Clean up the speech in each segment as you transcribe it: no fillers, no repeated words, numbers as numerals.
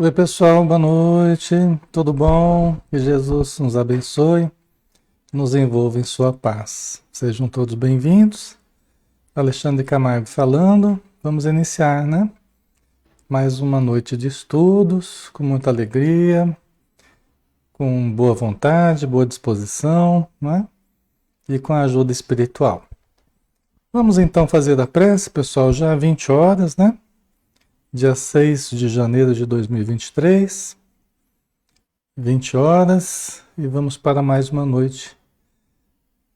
Oi, pessoal, boa noite. Tudo bom? Que Jesus nos abençoe, nos envolva em sua paz. Sejam todos bem-vindos. Alexandre Camargo falando. Vamos iniciar, né? Mais uma noite de estudos, com muita alegria, com boa vontade, boa disposição, né? E com a ajuda espiritual. Vamos então fazer a prece, pessoal, já 20 horas, né? Dia 6 de janeiro de 2023. 20 horas, e vamos para mais uma noite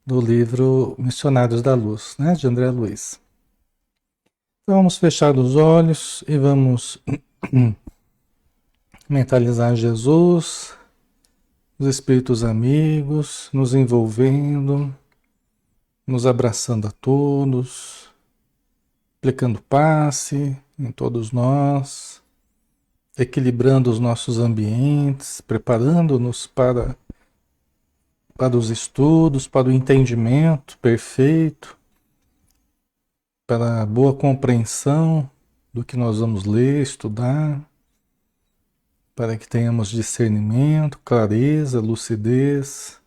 do livro Missionários da Luz, né, de André Luiz. Então vamos fechar os olhos e vamos mentalizar Jesus, os espíritos amigos, nos envolvendo, nos abraçando a todos, aplicando passe em todos nós, equilibrando os nossos ambientes, preparando-nos para os estudos, para o entendimento perfeito, para a boa compreensão do que nós vamos ler, estudar, para que tenhamos discernimento, clareza, lucidez,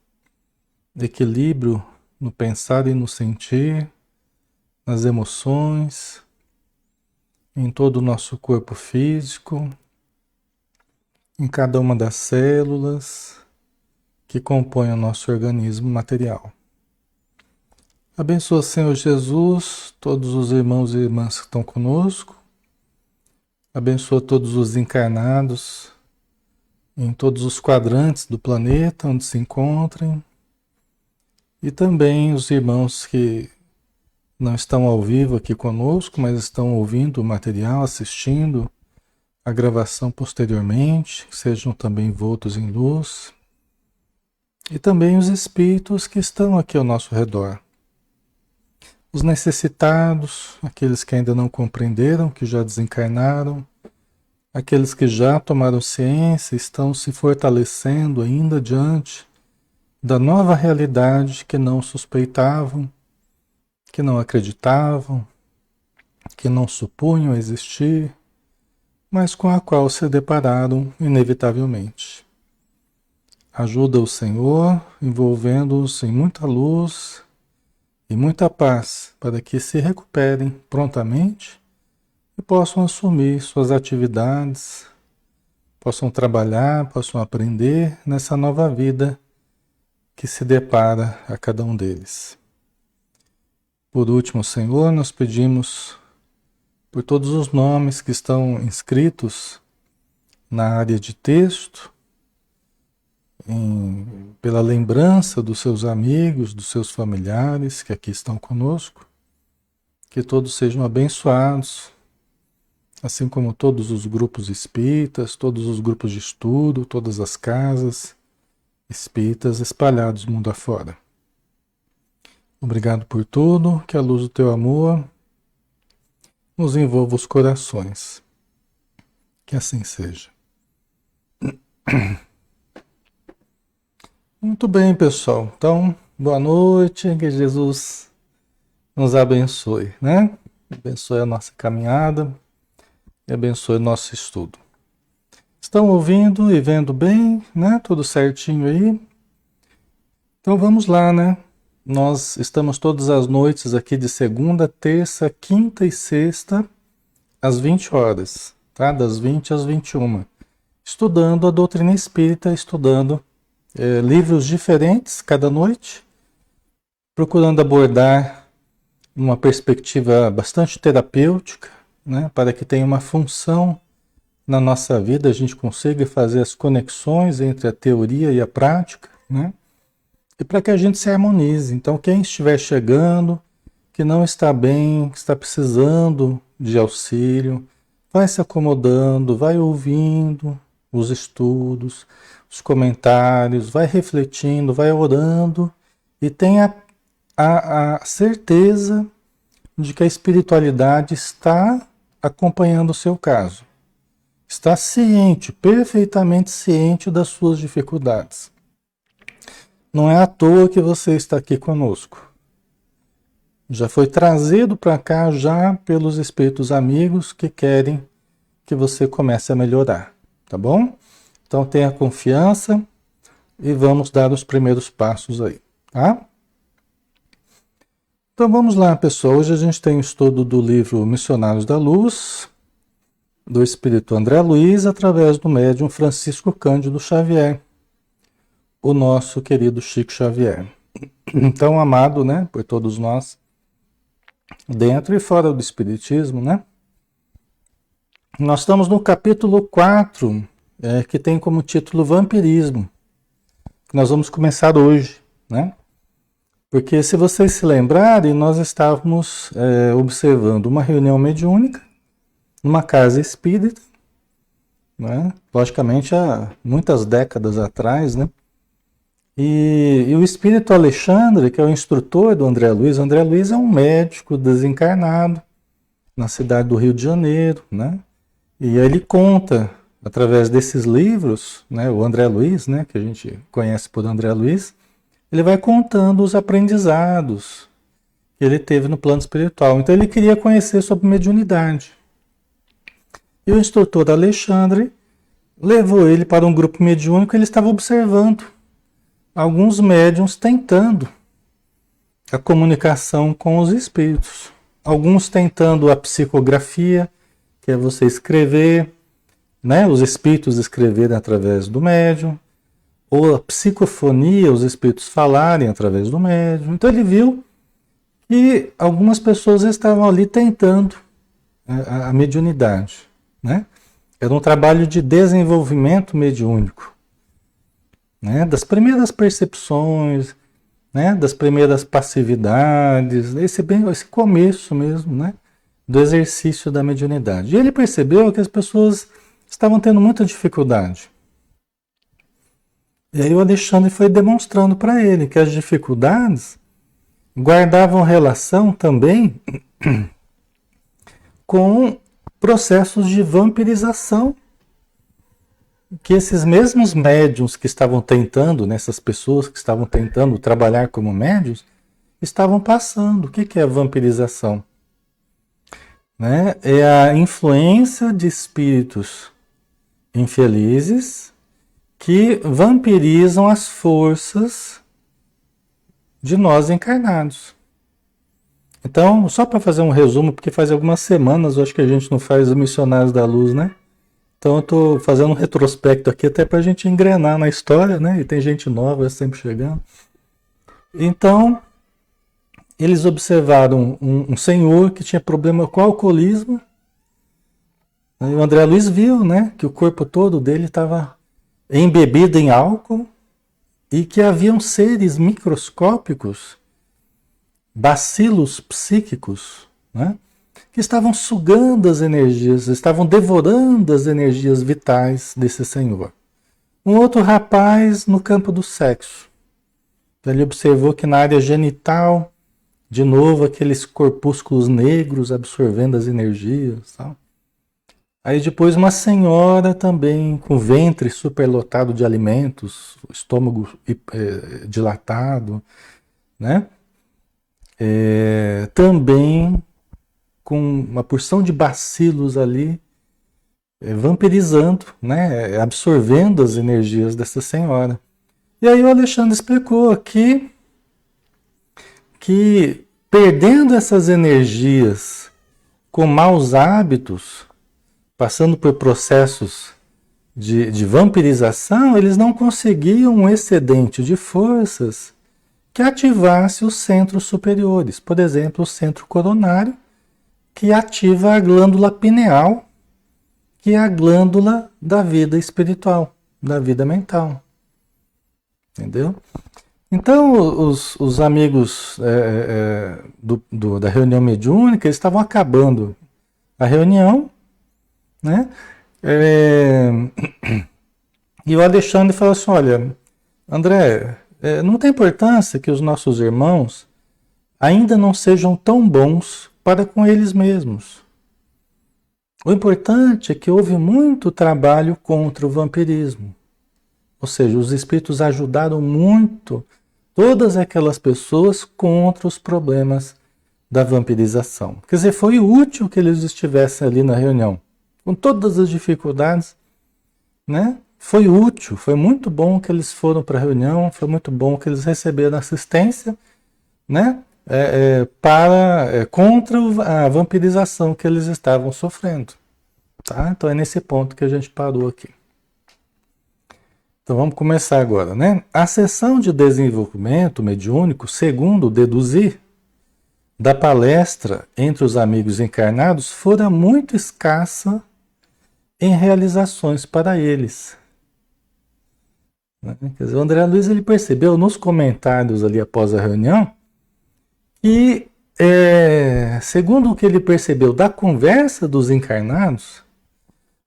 equilíbrio no pensar e no sentir, nas emoções, em todo o nosso corpo físico, em cada uma das células que compõem o nosso organismo material. Abençoa, Senhor Jesus, todos os irmãos e irmãs que estão conosco. Abençoa todos os encarnados em todos os quadrantes do planeta onde se encontrem. E também os irmãos que não estão ao vivo aqui conosco, mas estão ouvindo o material, assistindo a gravação posteriormente, que sejam também envoltos em luz. E também os espíritos que estão aqui ao nosso redor. Os necessitados, aqueles que ainda não compreenderam, que já desencarnaram, aqueles que já tomaram ciência, estão se fortalecendo ainda diante da nova realidade que não suspeitavam, que não acreditavam, que não supunham existir, mas com a qual se depararam inevitavelmente. Ajuda o Senhor, envolvendo-os em muita luz e muita paz, para que se recuperem prontamente e possam assumir suas atividades, possam trabalhar, possam aprender nessa nova vida que se depara a cada um deles. Por último, Senhor, nós pedimos por todos os nomes que estão inscritos na área de texto, pela lembrança dos seus amigos, dos seus familiares que aqui estão conosco, que todos sejam abençoados, assim como todos os grupos espíritas, todos os grupos de estudo, todas as casas espíritas espalhados mundo afora. Obrigado por tudo, que a luz do teu amor nos envolva os corações. Que assim seja. Muito bem, pessoal. Então, boa noite, que Jesus nos abençoe, né? Abençoe a nossa caminhada e abençoe o nosso estudo. Estão ouvindo e vendo bem, né? Tudo certinho aí? Então vamos lá, né? Nós estamos todas as noites aqui de segunda, terça, quinta e sexta, às 20 horas, tá? Das 20 às 21, estudando a doutrina espírita, estudando livros diferentes cada noite, procurando abordar uma perspectiva bastante terapêutica, né, para que tenha uma função na nossa vida, a gente consiga fazer as conexões entre a teoria e a prática, né, e para que a gente se harmonize. Então, quem estiver chegando, que não está bem, que está precisando de auxílio, vai se acomodando, vai ouvindo os estudos, os comentários, vai refletindo, vai orando e tenha a certeza de que a espiritualidade está acompanhando o seu caso. Está ciente, perfeitamente ciente das suas dificuldades. Não é à toa que você está aqui conosco. Já foi trazido para cá já pelos espíritos amigos que querem que você comece a melhorar. tá bom? Então tenha confiança e vamos dar os primeiros passos aí, tá? Então vamos lá, pessoal. Hoje a gente tem o estudo do livro Missionários da Luz, do Espírito André Luiz, através do médium Francisco Cândido Xavier, o nosso querido Chico Xavier. Então, amado, né, por todos nós, dentro e fora do Espiritismo, né? Nós estamos no capítulo 4, que tem como título Vampirismo, que nós vamos começar hoje, né? Porque se vocês se lembrarem, nós estávamos observando uma reunião mediúnica numa casa espírita, né? Logicamente há muitas décadas atrás, né? E o espírito Alexandre, que é o instrutor do André Luiz, o André Luiz é um médico desencarnado na cidade do Rio de Janeiro, né? E ele conta, através desses livros, né, o André Luiz, né, que a gente conhece por André Luiz, ele vai contando os aprendizados que ele teve no plano espiritual. Então ele queria conhecer sobre mediunidade. E o instrutor Alexandre levou ele para um grupo mediúnico e ele estava observando alguns médiuns tentando a comunicação com os espíritos. Alguns tentando a psicografia, que é você escrever, né, os espíritos escreverem através do médium, ou a psicofonia, os espíritos falarem através do médium. Então ele viu que algumas pessoas estavam ali tentando a mediunidade, né? Era um trabalho de desenvolvimento mediúnico, né? Das primeiras percepções, né? Das primeiras passividades, esse começo mesmo, né? Do exercício da mediunidade. E ele percebeu que as pessoas estavam tendo muita dificuldade. E aí o Alexandre foi demonstrando para ele que as dificuldades guardavam relação também com processos de vampirização que esses mesmos médiuns que estavam tentando, nessas pessoas que estavam tentando trabalhar como médiuns, estavam passando. O que é a vampirização? Né? É a influência de espíritos infelizes que vampirizam as forças de nós encarnados. Então, só para fazer um resumo, porque faz algumas semanas, eu acho que a gente não faz os Missionários da Luz, né? Então eu estou fazendo um retrospecto aqui até para a gente engrenar na história, né? E tem gente nova sempre chegando. Então, eles observaram um senhor que tinha problema com alcoolismo. E o André Luiz viu, né, que o corpo todo dele estava embebido em álcool e que haviam seres microscópicos, bacilos psíquicos, né, que estavam sugando as energias, estavam devorando as energias vitais desse senhor. Um outro rapaz no campo do sexo. Ele observou que na área genital, de novo, aqueles corpúsculos negros absorvendo as energias. Tal. Aí depois uma senhora também com o ventre superlotado de alimentos, o estômago dilatado, né? Também com uma porção de bacilos ali, vampirizando, né? Absorvendo as energias dessa senhora. E aí o Alexandre explicou que perdendo essas energias com maus hábitos, passando por processos de vampirização, eles não conseguiam um excedente de forças que ativasse os centros superiores. Por exemplo, o centro coronário, que ativa a glândula pineal, que é a glândula da vida espiritual, da vida mental. Entendeu? Então, os amigos da reunião mediúnica estavam acabando a reunião, né? E o Alexandre falou assim, olha, André, não tem importância que os nossos irmãos ainda não sejam tão bons para com eles mesmos. O importante é que houve muito trabalho contra o vampirismo. Ou seja, os espíritos ajudaram muito todas aquelas pessoas contra os problemas da vampirização. Quer dizer, foi útil que eles estivessem ali na reunião. Com todas as dificuldades, né? Foi útil, foi muito bom que eles foram para a reunião, foi muito bom que eles receberam assistência, né? Contra a vampirização que eles estavam sofrendo, tá? Então é nesse ponto que a gente parou aqui. Então vamos começar agora, né? A sessão de desenvolvimento mediúnico, segundo deduzir da palestra entre os amigos encarnados, fora muito escassa em realizações para eles. Né? Quer dizer, o André Luiz ele percebeu nos comentários ali após a reunião que, segundo o que ele percebeu da conversa dos encarnados,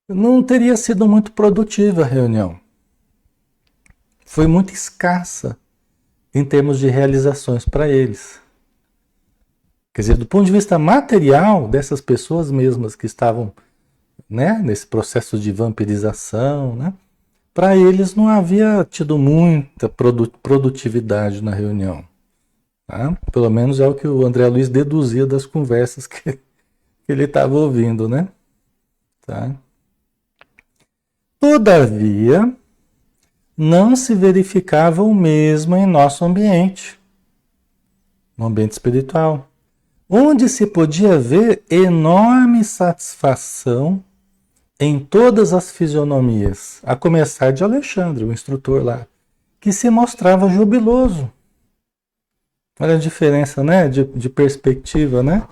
não teria sido muito produtiva a reunião. Foi muito escassa em termos de realizações para eles. Quer dizer, do ponto de vista material dessas pessoas mesmas que estavam, né, nesse processo de vampirização, né, para eles não havia tido muita produtividade na reunião. Tá? Pelo menos é o que o André Luiz deduzia das conversas que ele estava ouvindo, né? Tá? Todavia, não se verificava o mesmo em nosso ambiente, no ambiente espiritual, onde se podia ver enorme satisfação em todas as fisionomias, a começar de Alexandre, o instrutor lá, que se mostrava jubiloso. Olha a diferença, né, de perspectiva, né?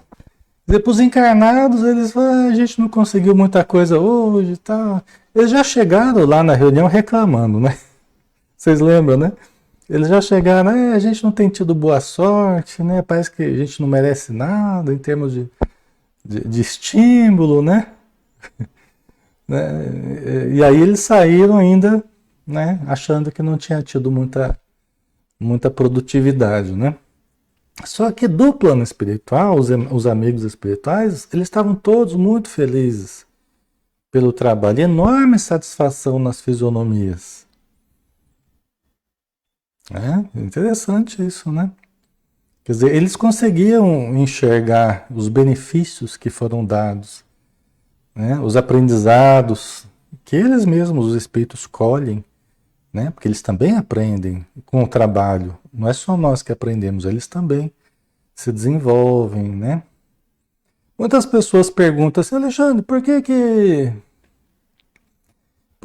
Depois os encarnados, eles falam, a gente não conseguiu muita coisa hoje e tal. Eles já chegaram lá na reunião reclamando, né? Vocês lembram, né? Eles já chegaram, a gente não tem tido boa sorte, né? Parece que a gente não merece nada em termos de estímulo, né? E aí eles saíram ainda, né? Achando que não tinha tido muita produtividade, né? Só que do plano espiritual, os amigos espirituais, eles estavam todos muito felizes pelo trabalho, enorme satisfação nas fisionomias. Interessante isso, né? Quer dizer, eles conseguiam enxergar os benefícios que foram dados, né? Os aprendizados que eles mesmos, os espíritos, colhem, né? Porque eles também aprendem com o trabalho. Não é só nós que aprendemos, eles também se desenvolvem, né? Muitas pessoas perguntam assim, Alexandre, por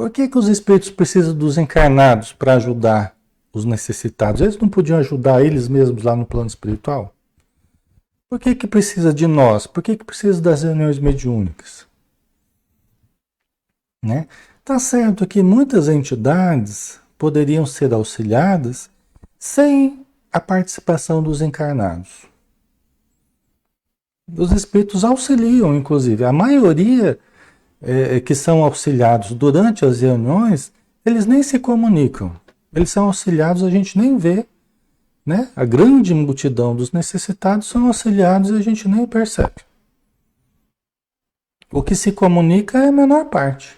que os espíritos precisam dos encarnados para ajudar os necessitados? Eles não podiam ajudar eles mesmos lá no plano espiritual? Por que precisa de nós? Por que precisa das reuniões mediúnicas? Né? Tá certo que muitas entidades poderiam ser auxiliadas sem a participação dos encarnados. Os espíritos auxiliam, inclusive. A maioria que são auxiliados durante as reuniões, eles nem se comunicam. Eles são auxiliados, a gente nem vê. Né? A grande multidão dos necessitados são auxiliados e a gente nem percebe. O que se comunica é a menor parte.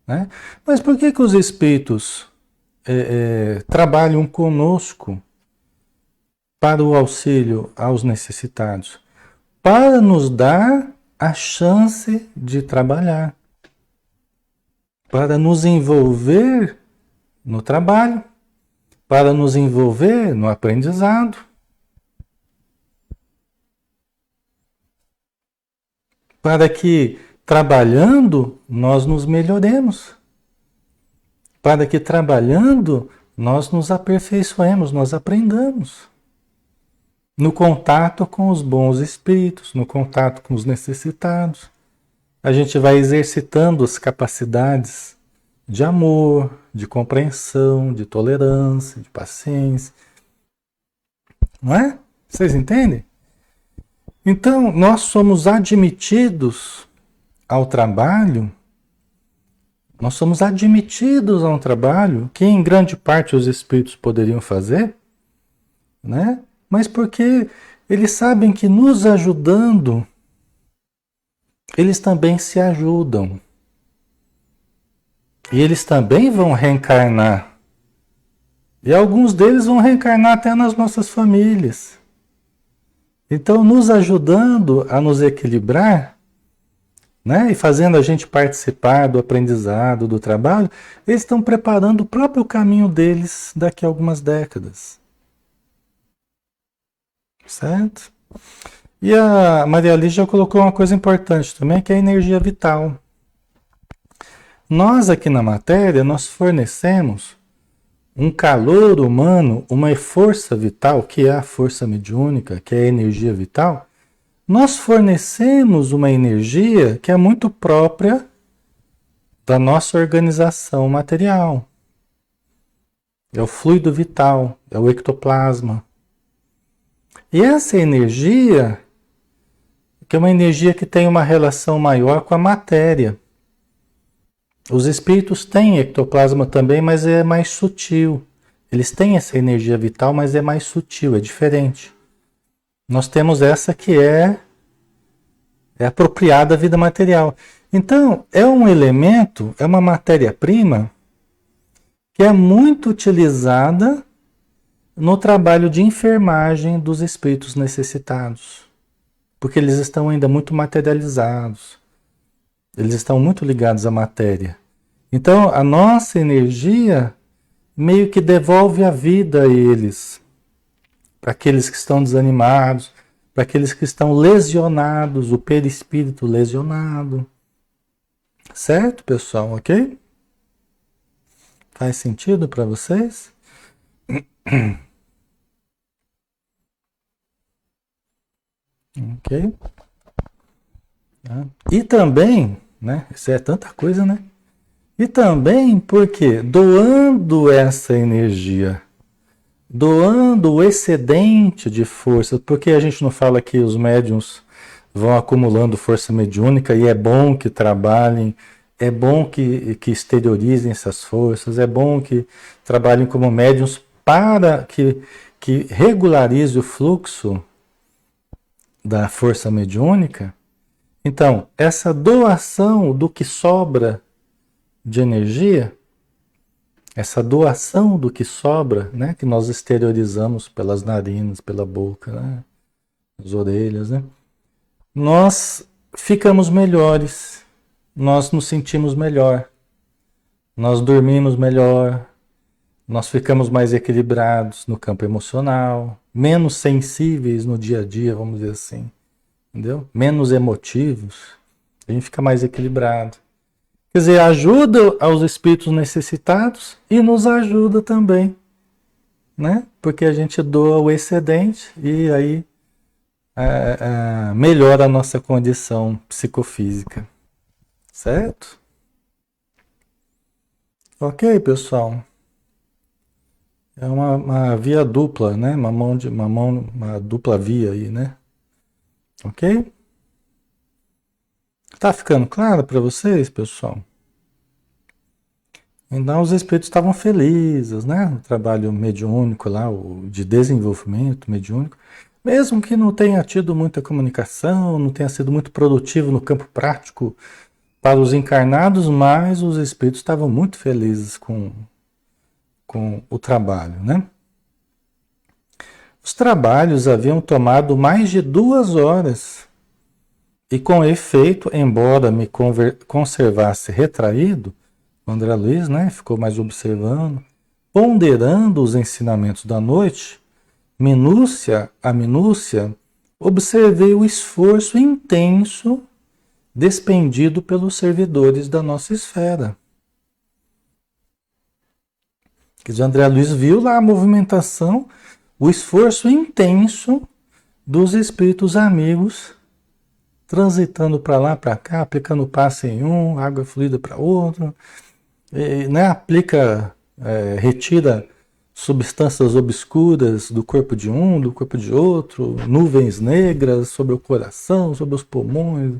Né? Mas por que os espíritos trabalham conosco para o auxílio aos necessitados? Para nos dar a chance de trabalhar, para nos envolver no trabalho, para nos envolver no aprendizado. Para que, trabalhando, nós nos melhoremos. Para que, trabalhando, nós nos aperfeiçoemos, nós aprendamos. No contato com os bons espíritos, no contato com os necessitados. A gente vai exercitando as capacidades de amor, de compreensão, de tolerância, de paciência. Não é? Vocês entendem? Então, nós somos admitidos ao trabalho, nós somos admitidos a um trabalho que em grande parte os espíritos poderiam fazer, né? Mas porque eles sabem que nos ajudando, eles também se ajudam. E eles também vão reencarnar. E alguns deles vão reencarnar até nas nossas famílias. Então, nos ajudando a nos equilibrar, né? E fazendo a gente participar do aprendizado, do trabalho, eles estão preparando o próprio caminho deles daqui a algumas décadas. Certo? E a Maria Lígia já colocou uma coisa importante também, que é a energia vital. Nós aqui na matéria, nós fornecemos um calor humano, uma força vital, que é a força mediúnica, que é a energia vital. Nós fornecemos uma energia que é muito própria da nossa organização material. É o fluido vital, é o ectoplasma. E essa energia, que é uma energia que tem uma relação maior com a matéria. Os espíritos têm ectoplasma também, mas é mais sutil. Eles têm essa energia vital, mas é mais sutil, é diferente. Nós temos essa que é apropriada à vida material. Então, é um elemento, é uma matéria-prima que é muito utilizada no trabalho de enfermagem dos espíritos necessitados. Porque eles estão ainda muito materializados. Eles estão muito ligados à matéria. Então, a nossa energia meio que devolve a vida a eles. Para aqueles que estão desanimados, para aqueles que estão lesionados, o perispírito lesionado. Certo, pessoal? Ok? Faz sentido para vocês? Ok? Tá? E também, né? Isso é tanta coisa, né? E também porque doando essa energia, doando o excedente de força, porque a gente não fala que os médiums vão acumulando força mediúnica e é bom que trabalhem, é bom que exteriorizem essas forças, é bom que trabalhem como médiums para que regularize o fluxo da força mediúnica. Então, essa doação do que sobra de energia, essa doação do que sobra, né, que nós exteriorizamos pelas narinas, pela boca, né, as orelhas, né, nós ficamos melhores, nós nos sentimos melhor, nós dormimos melhor, nós ficamos mais equilibrados no campo emocional, menos sensíveis no dia a dia, vamos dizer assim, entendeu? Menos emotivos, a gente fica mais equilibrado. Quer dizer, ajuda aos espíritos necessitados e nos ajuda também, né? Porque a gente doa o excedente e aí melhora a nossa condição psicofísica, certo? Ok, pessoal. É uma via dupla, né? Uma dupla via aí, né? Ok? Tá ficando claro para vocês, pessoal? Então os espíritos estavam felizes, né? O trabalho mediúnico lá, o de desenvolvimento mediúnico, mesmo que não tenha tido muita comunicação, não tenha sido muito produtivo no campo prático para os encarnados, mas os espíritos estavam muito felizes com o trabalho, né? Os trabalhos haviam tomado mais de 2 horas e, com efeito, embora me conservasse retraído, o André Luiz, né, ficou mais observando, ponderando os ensinamentos da noite, minúcia a minúcia, observei o esforço intenso despendido pelos servidores da nossa esfera. Quer dizer, André Luiz viu lá a movimentação, o esforço intenso dos espíritos amigos transitando para lá, para cá, aplicando passe em um, água fluida para outro, né? Retira substâncias obscuras do corpo de um, do corpo de outro, nuvens negras sobre o coração, sobre os pulmões,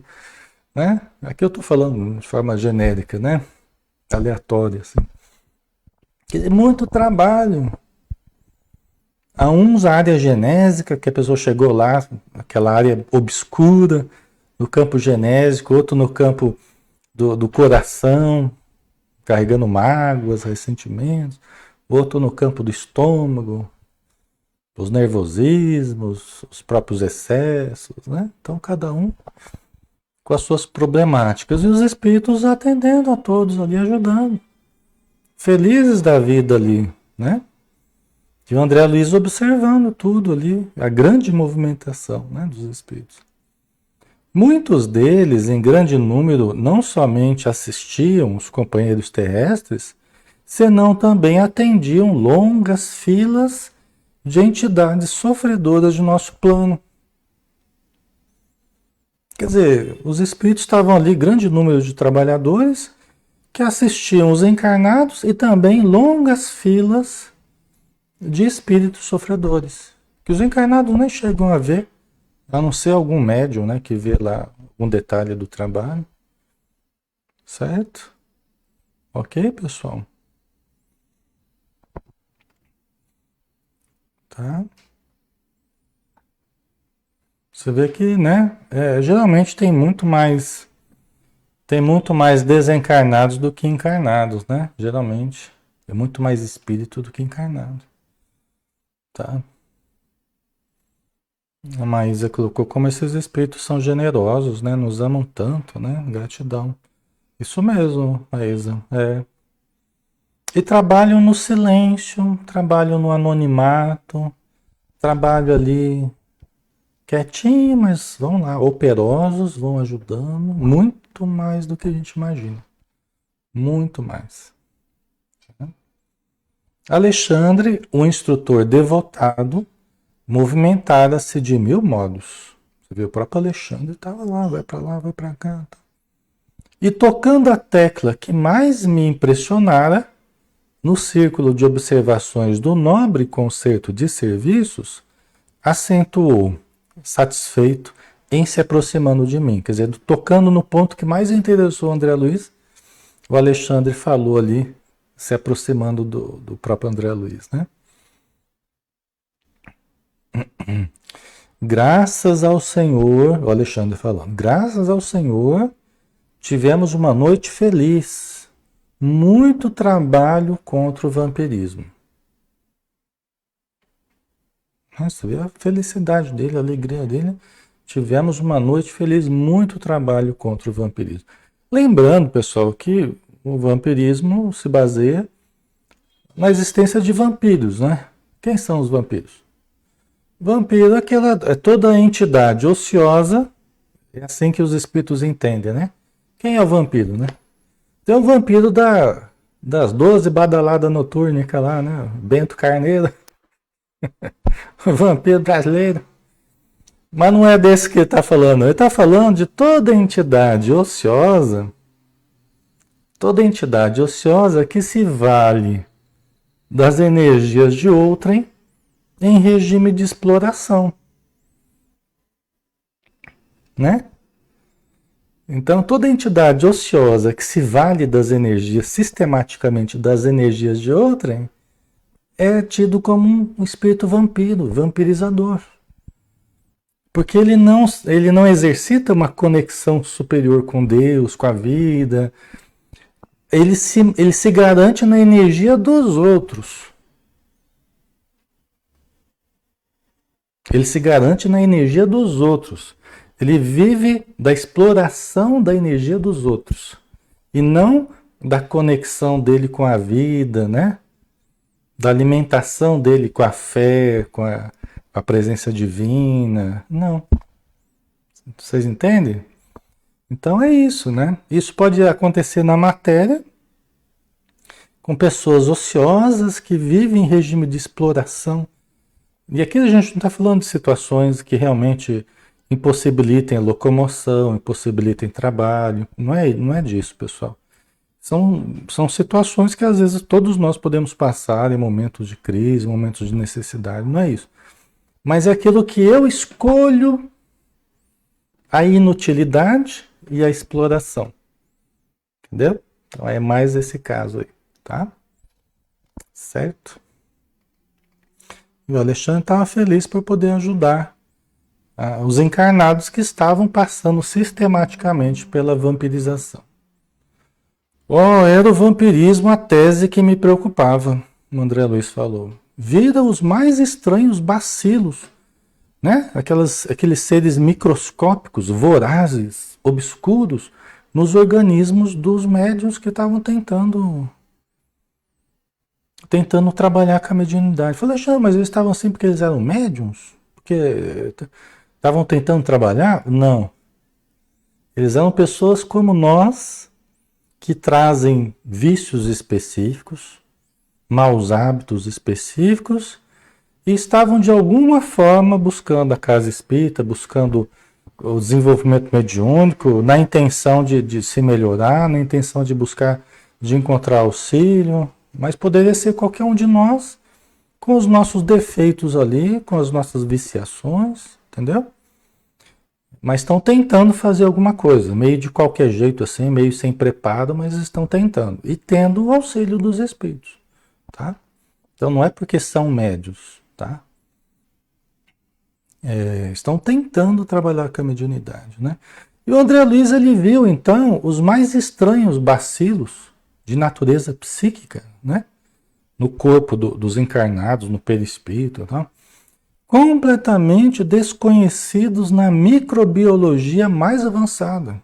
né? Aqui eu estou falando de forma genérica, né? Aleatória, assim. Muito trabalho. Há uns a área genésica, que a pessoa chegou lá, aquela área obscura, no campo genésico, outro no campo do coração, carregando mágoas, ressentimentos, outro no campo do estômago, os nervosismos, os próprios excessos, né? Então cada um com as suas problemáticas e os espíritos atendendo a todos ali, ajudando. Felizes da vida ali, né? E o André Luiz observando tudo ali, a grande movimentação, né, dos espíritos. Muitos deles, em grande número, não somente assistiam os companheiros terrestres, senão também atendiam longas filas de entidades sofredoras de nosso plano. Quer dizer, os espíritos estavam ali, grande número de trabalhadores, que assistiam os encarnados e também longas filas de espíritos sofredores, que os encarnados nem chegam a ver, a não ser algum médium, né, que vê lá algum detalhe do trabalho. Certo? Ok, pessoal? Tá? Você vê que, né, geralmente tem muito mais desencarnados do que encarnados, né? Geralmente é muito mais espírito do que encarnado. Tá? A Maísa colocou como esses espíritos são generosos, né? Nos amam tanto, né? Gratidão. Isso mesmo, Maísa. E trabalham no silêncio, trabalham no anonimato, trabalham ali quietinho, mas vão lá, operosos, vão ajudando, muito mais do que a gente imagina. Muito mais. Alexandre, um instrutor devotado, movimentara-se de 1000 modos. Você vê, o próprio Alexandre estava lá, vai para cá. E tocando a tecla que mais me impressionara, no círculo de observações do nobre concerto de serviços, acentuou, satisfeito, em se aproximando de mim. Quer dizer, tocando no ponto que mais interessou o André Luiz, o Alexandre falou ali, se aproximando do próprio André Luiz, né? Graças ao Senhor, o Alexandre falando, graças ao Senhor, tivemos uma noite feliz. Muito trabalho contra o vampirismo. Você vê a felicidade dele, a alegria dele. Tivemos uma noite feliz, muito trabalho contra o vampirismo. Lembrando, pessoal, que o vampirismo se baseia na existência de vampiros, né? Quem são os vampiros? Vampiro é toda entidade ociosa, é assim que os espíritos entendem, né? Quem é o vampiro, né? Tem o vampiro das 12 badaladas noturnicas lá, né? Bento Carneiro. O vampiro brasileiro. Mas não é desse que ele está falando. Ele está falando de toda entidade ociosa. Toda entidade ociosa que se vale das energias de outrem em regime de exploração. Né? Então, toda entidade ociosa que se vale das energias, sistematicamente das energias de outrem, é tido como um espírito vampiro, vampirizador. Porque ele não exercita uma conexão superior com Deus, com a vida. Ele se garante na energia dos outros. Ele se garante na energia dos outros. Ele vive da exploração da energia dos outros. E não da conexão dele com a vida, né? Da alimentação dele com a fé, com a presença divina. Não. Vocês entendem? Então é isso, né? Isso pode acontecer na matéria, com pessoas ociosas que vivem em regime de exploração. E aqui a gente não está falando de situações que realmente impossibilitem a locomoção, impossibilitem trabalho. Não é disso, pessoal. São situações que às vezes todos nós podemos passar em momentos de crise, momentos de necessidade. Não é isso. Mas é aquilo que eu escolho a inutilidade e a exploração. Entendeu? Então é mais esse caso aí, tá? Certo? E o Alexandre estava feliz por poder ajudar os encarnados que estavam passando sistematicamente pela vampirização. Era o vampirismo a tese que me preocupava, o André Luiz falou. Vira os mais estranhos bacilos né? Aqueles seres microscópicos, vorazes, obscuros, nos organismos dos médiuns que estavam tentando trabalhar com a mediunidade. Falei, mas eles estavam assim porque eles eram médiums? Porque estavam tentando trabalhar? Não. Eles eram pessoas como nós, que trazem vícios específicos, maus hábitos específicos, e estavam de alguma forma buscando a casa espírita, buscando o desenvolvimento mediúnico, na intenção de se melhorar, na intenção de buscar, de encontrar auxílio, mas poderia ser qualquer um de nós, com os nossos defeitos ali, com as nossas viciações, entendeu? Mas estão tentando fazer alguma coisa, meio de qualquer jeito assim, meio sem preparo, mas estão tentando. E tendo o auxílio dos espíritos, tá? Então não é porque são médios, tá? Estão tentando trabalhar com a mediunidade, né? E o André Luiz, ele viu, então, os mais estranhos bacilos de natureza psíquica, né? No corpo dos encarnados, no perispírito, tá? Completamente desconhecidos na microbiologia mais avançada.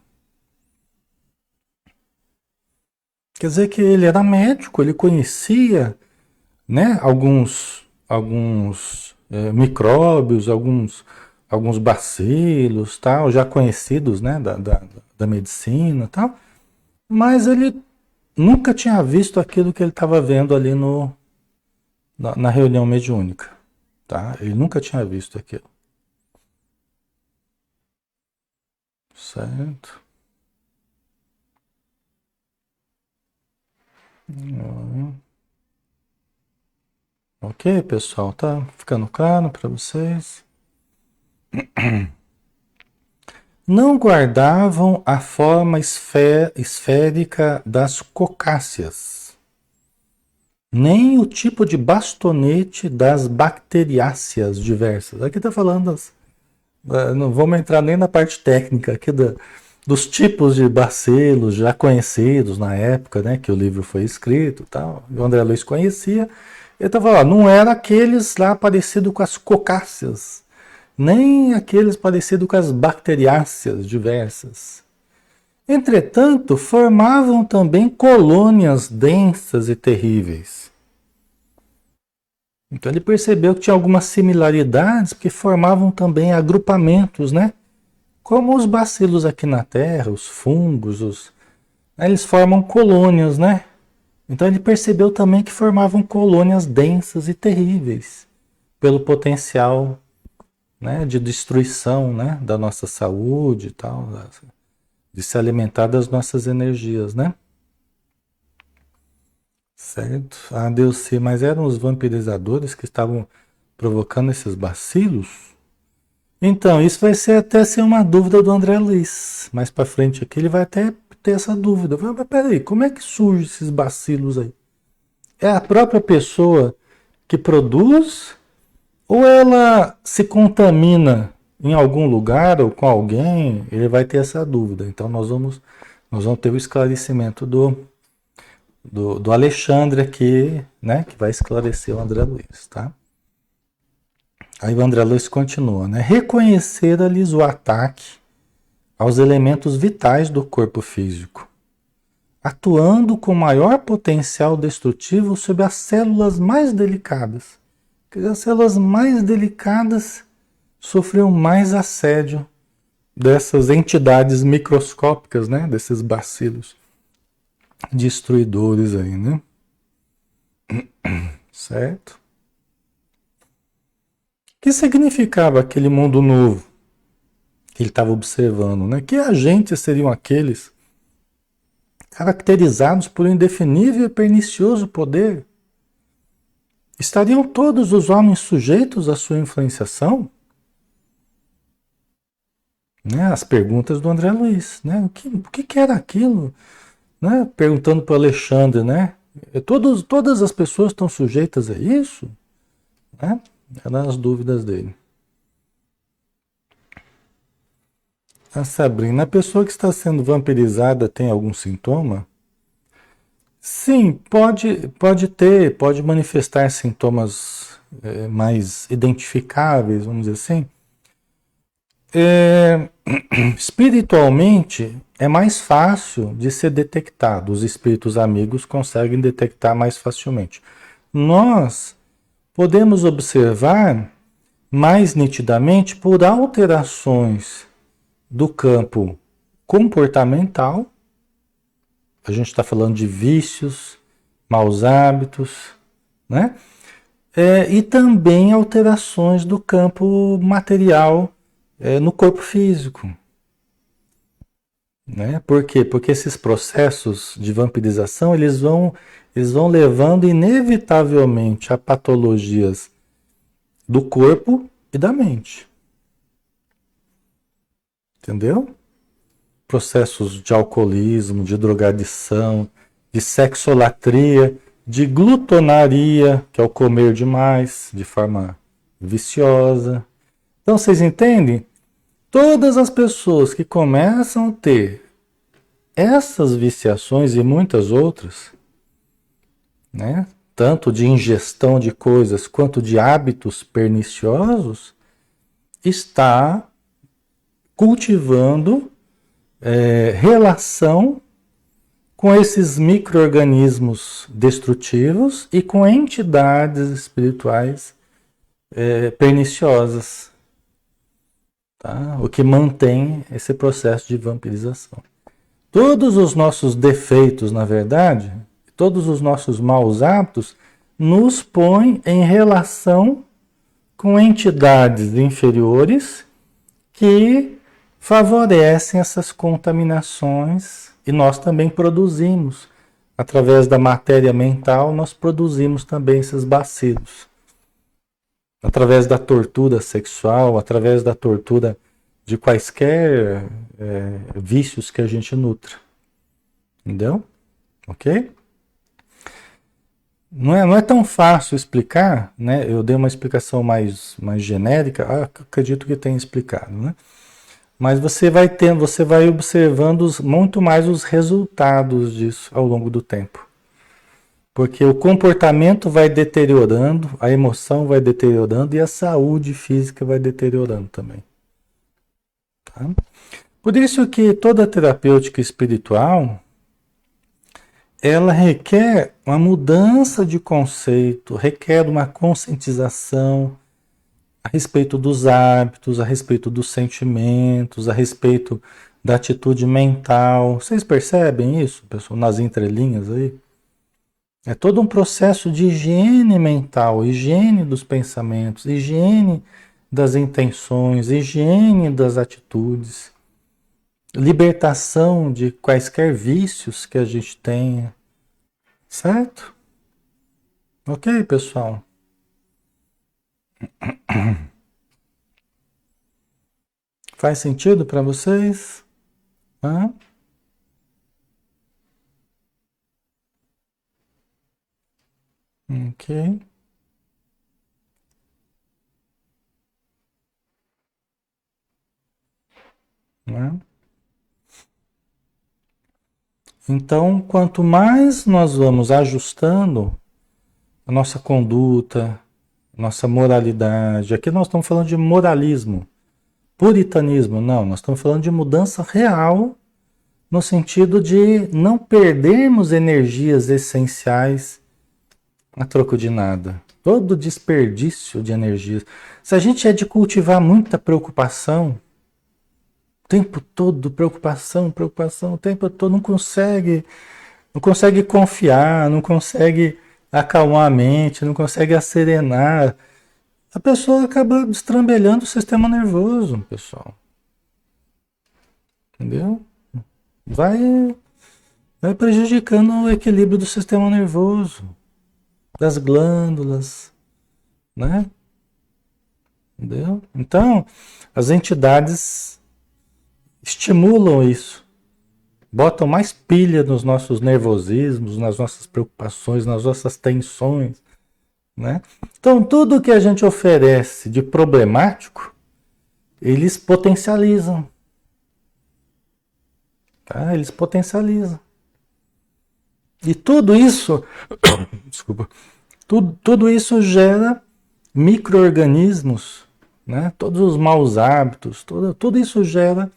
Quer dizer que ele era médico, ele conhecia, né, alguns micróbios, alguns bacilos, tal, já conhecidos, né, da medicina, tal, mas ele nunca tinha visto aquilo que ele estava vendo ali na reunião mediúnica, tá? Ele nunca tinha visto aquilo, certo? Ok, pessoal, tá ficando claro para vocês? Não guardavam a forma esférica das cocáceas, nem o tipo de bastonete das bacteriáceas diversas. Aqui está falando, não vamos entrar nem na parte técnica aqui dos tipos de bacilos já conhecidos na época, né, que o livro foi escrito, tal. O André Luiz conhecia. Ele estava falando, não era aqueles lá parecidos com as cocáceas, nem aqueles parecidos com as bacteriáceas diversas. Entretanto, formavam também colônias densas e terríveis. Então ele percebeu que tinha algumas similaridades, porque formavam também agrupamentos, né? Como os bacilos aqui na Terra, os fungos, eles formam colônias, né? Então ele percebeu também que formavam colônias densas e terríveis, pelo potencial, né, de destruição, né, da nossa saúde e tal, de se alimentar das nossas energias, né? Certo? Ah, Deus sim, mas eram os vampirizadores que estavam provocando esses bacilos? Então, isso vai até ser uma dúvida do André Luiz. Mais para frente aqui ele vai até ter essa dúvida. Mas peraí, como é que surgem esses bacilos aí? É a própria pessoa que produz ou ela se contamina em algum lugar ou com alguém? Ele vai ter essa dúvida. Então nós vamos ter o esclarecimento do Alexandre aqui, né? Que vai esclarecer o André Luiz, tá? Aí o André Luiz continua, né? Reconhecer-lhes o ataque aos elementos vitais do corpo físico, atuando com maior potencial destrutivo sobre as células mais delicadas. Porque as células mais delicadas sofriam mais assédio dessas entidades microscópicas, né? Desses bacilos destruidores aí, né? Certo? O que significava aquele mundo novo que ele estava observando, né? Que agentes seriam aqueles caracterizados por um indefinível e pernicioso poder? Estariam todos os homens sujeitos à sua influenciação? Né? As perguntas do André Luiz, né? O que era aquilo? Né? Perguntando para o Alexandre, né? Todas as pessoas estão sujeitas a isso? Né? Eram as dúvidas dele. A Sabrina, a pessoa que está sendo vampirizada tem algum sintoma? Sim, pode ter, pode manifestar sintomas mais identificáveis, vamos dizer assim. É, espiritualmente é mais fácil de ser detectado. Os espíritos amigos conseguem detectar mais facilmente. Nós podemos observar mais nitidamente por alterações do campo comportamental. A gente está falando de vícios, maus hábitos, né? E também alterações do campo material, no corpo físico. Né? Por quê? Porque esses processos de vampirização eles vão levando inevitavelmente a patologias do corpo e da mente. Entendeu? Processos de alcoolismo, de drogadição, de sexolatria, de glutonaria, que é o comer demais, de forma viciosa. Então vocês entendem? Todas as pessoas que começam a ter essas viciações e muitas outras, né? Tanto de ingestão de coisas quanto de hábitos perniciosos, está cultivando relação com esses micro-organismos destrutivos e com entidades espirituais perniciosas, tá? O que mantém esse processo de vampirização. Todos os nossos defeitos, na verdade, todos os nossos maus hábitos, nos põem em relação com entidades inferiores que favorecem essas contaminações e nós também produzimos. Através da matéria mental, nós produzimos também esses bacilos. Através da tortura sexual, através da tortura de quaisquer vícios que a gente nutra. Entendeu? Ok? Não é tão fácil explicar, né? Eu dei uma explicação mais genérica, acredito que tenha explicado, né? Mas você vai observando muito mais os resultados disso ao longo do tempo. Porque o comportamento vai deteriorando, a emoção vai deteriorando e a saúde física vai deteriorando também. Tá? Por isso que toda terapêutica espiritual, ela requer uma mudança de conceito, requer uma conscientização a respeito dos hábitos, a respeito dos sentimentos, a respeito da atitude mental. Vocês percebem isso, pessoal, nas entrelinhas aí? É todo um processo de higiene mental, higiene dos pensamentos, higiene das intenções, higiene das atitudes, libertação de quaisquer vícios que a gente tenha, certo? Ok, pessoal? Faz sentido para vocês? Hã? Ok. Né? Então, quanto mais nós vamos ajustando a nossa conduta, nossa moralidade, aqui nós estamos falando de moralismo, puritanismo, não, nós estamos falando de mudança real, no sentido de não perdermos energias essenciais a troco de nada. Todo desperdício de energias. Se a gente é de cultivar muita preocupação, o tempo todo, preocupação, preocupação, o tempo todo, não consegue confiar, não consegue acalmar a mente, não consegue acerenar. A pessoa acaba destrambelhando o sistema nervoso, pessoal. Entendeu? Vai prejudicando o equilíbrio do sistema nervoso, das glândulas, né? Entendeu? Então, as entidades estimulam isso, botam mais pilha nos nossos nervosismos, nas nossas preocupações, nas nossas tensões, né? Então, tudo que a gente oferece de problemático, eles potencializam, tá? Eles potencializam. E tudo isso, desculpa, tudo isso gera micro-organismos né? Todos os maus hábitos, tudo isso gera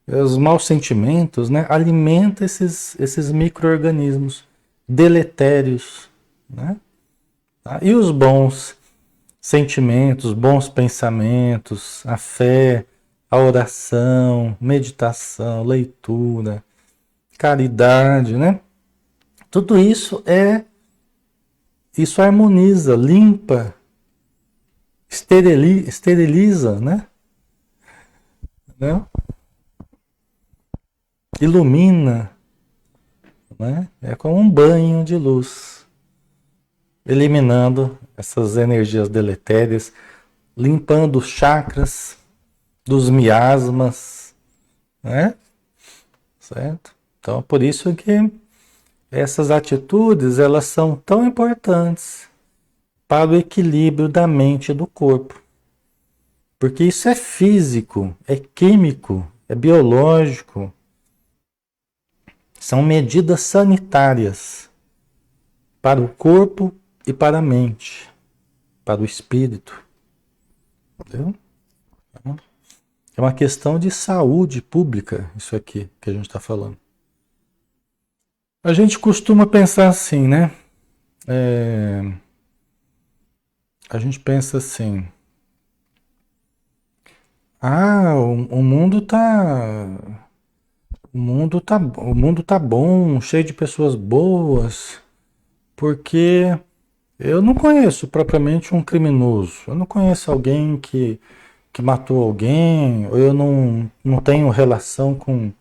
os maus sentimentos, né? Alimenta esses micro-organismos deletérios, né? Tá? E os bons sentimentos, bons pensamentos, a fé, a oração, meditação, leitura, caridade, né? Tudo isso harmoniza, limpa, esteriliza, né? Né? Ilumina, né? É como um banho de luz, eliminando essas energias deletérias, limpando os chakras dos miasmas, né? Certo? Então, por isso que essas atitudes, elas são tão importantes para o equilíbrio da mente e do corpo. Porque isso é físico, é químico, é biológico. São medidas sanitárias para o corpo e para a mente, para o espírito. Entendeu? É uma questão de saúde pública, isso aqui que a gente está falando. A gente costuma pensar assim, né? A gente pensa assim: ah, o mundo tá bom, cheio de pessoas boas, porque eu não conheço propriamente um criminoso. Eu não conheço alguém que matou alguém, ou eu não tenho relação com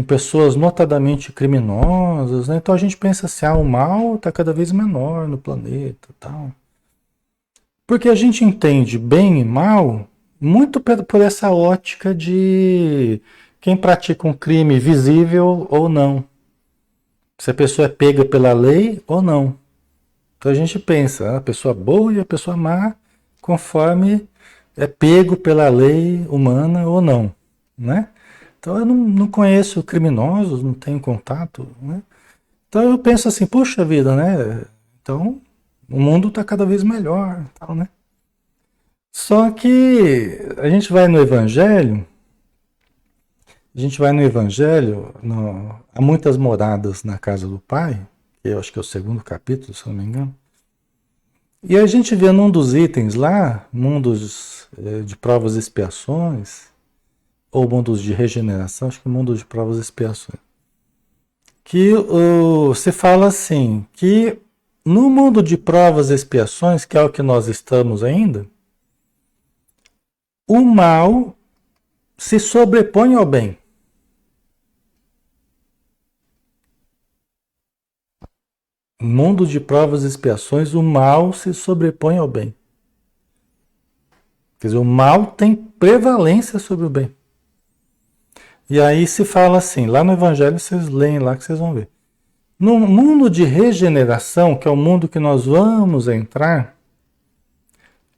pessoas notadamente criminosas, né? Então a gente pensa assim, o mal está cada vez menor no planeta, tal. Porque a gente entende bem e mal muito por essa ótica de quem pratica um crime visível ou não. Se a pessoa é pega pela lei ou não. Então a gente pensa, a pessoa boa e a pessoa má, conforme é pego pela lei humana ou não, né? Então eu não conheço criminosos, não tenho contato, né? Então eu penso assim, puxa vida, né? Então o mundo está cada vez melhor, tal, né? Só que há muitas moradas na casa do Pai, que eu acho que é o segundo capítulo, se eu não me engano. E a gente vê num dos itens lá, mundos de provas e expiações, ou mundos de regeneração, acho que mundos de provas e expiações, que se fala assim, que no mundo de provas e expiações, que é o que nós estamos ainda, o mal se sobrepõe ao bem. Mundo de provas e expiações, o mal se sobrepõe ao bem. Quer dizer, o mal tem prevalência sobre o bem. E aí se fala assim, lá no Evangelho vocês leem lá que vocês vão ver. No mundo de regeneração, que é o mundo que nós vamos entrar,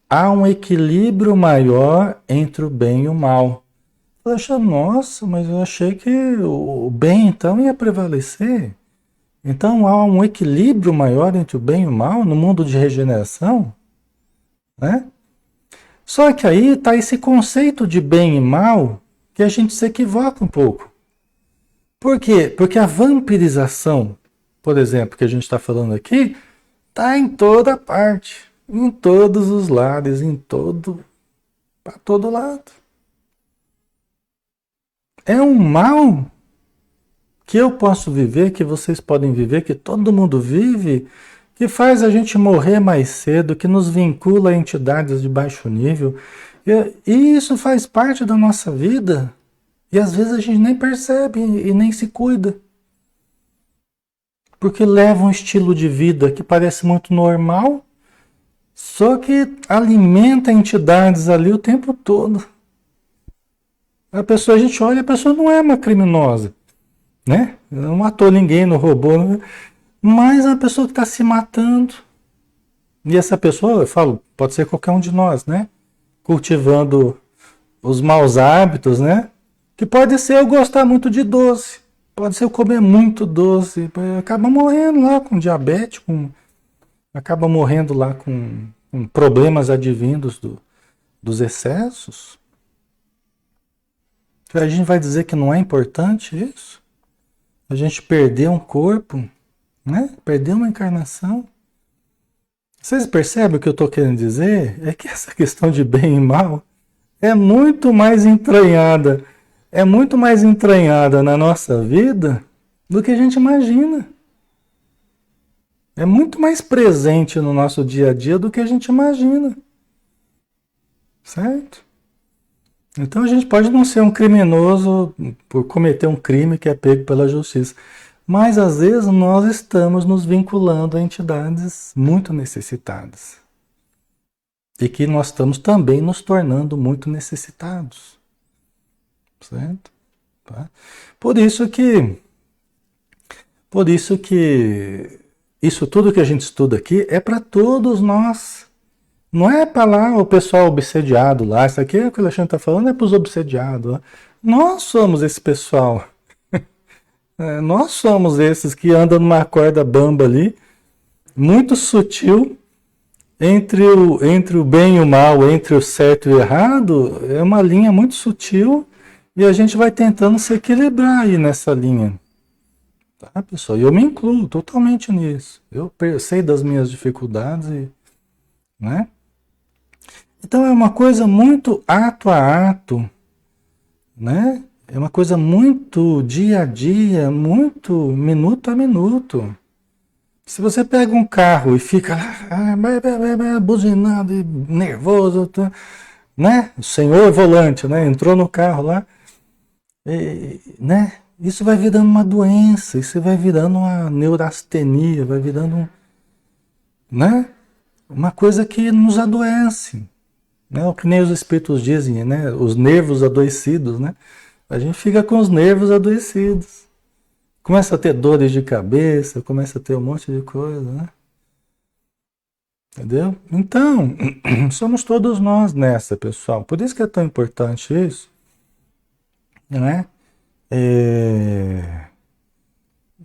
há um equilíbrio maior entre o bem e o mal. Poxa, nossa, mas eu achei que o bem então ia prevalecer. Então há um equilíbrio maior entre o bem e o mal no mundo de regeneração, né? Só que aí está esse conceito de bem e mal que a gente se equivoca um pouco. Por quê? Porque a vampirização, por exemplo, que a gente está falando aqui, está em toda parte, em todos os lados, para todo lado. É um mal que eu posso viver, que vocês podem viver, que todo mundo vive, que faz a gente morrer mais cedo, que nos vincula a entidades de baixo nível. E isso faz parte da nossa vida. E às vezes a gente nem percebe e nem se cuida. Porque leva um estilo de vida que parece muito normal, só que alimenta entidades ali o tempo todo. A gente olha, a pessoa não é uma criminosa, né? Não matou ninguém, não roubou, né? Mas é uma pessoa que está se matando. E essa pessoa, eu falo, pode ser qualquer um de nós, né? Cultivando os maus hábitos, né? Que pode ser eu gostar muito de doce, pode ser eu comer muito doce, acaba morrendo lá com diabetes, acaba morrendo lá com problemas advindos dos excessos? A gente vai dizer que não é importante isso? A gente perder um corpo, né? Perder uma encarnação. Vocês percebem o que eu estou querendo dizer? É que essa questão de bem e mal é muito mais entranhada, é muito mais entranhada na nossa vida do que a gente imagina. É muito mais presente no nosso dia a dia do que a gente imagina. Certo? Então a gente pode não ser um criminoso por cometer um crime que é pego pela justiça. Mas às vezes nós estamos nos vinculando a entidades muito necessitadas. E que nós estamos também nos tornando muito necessitados. Certo? Tá? Por isso que isso tudo que a gente estuda aqui é para todos nós. Não é para lá o pessoal obsediado lá. Isso aqui é o que o Alexandre está falando, é para os obsediados. Né? Nós somos esse pessoal. Nós somos esses que andam numa corda bamba ali, muito sutil, entre o bem e o mal, entre o certo e o errado, é uma linha muito sutil e a gente vai tentando se equilibrar aí nessa linha. Tá, pessoal? E eu me incluo totalmente nisso. Eu sei das minhas dificuldades, né? Então é uma coisa muito ato a ato, né? É uma coisa muito dia a dia, muito minuto a minuto. Se você pega um carro e fica buzinando e nervoso, né? O senhor volante, né? Entrou no carro lá, né? Isso vai virando uma doença, isso vai virando uma neurastenia, vai virando, né? Uma coisa que nos adoece, né? O que nem os espíritos dizem, né? Os nervos adoecidos, né? A gente fica com os nervos adoecidos. Começa a ter dores de cabeça, começa a ter um monte de coisa, né? Entendeu? Então, somos todos nós nessa, pessoal. Por isso que é tão importante isso, né?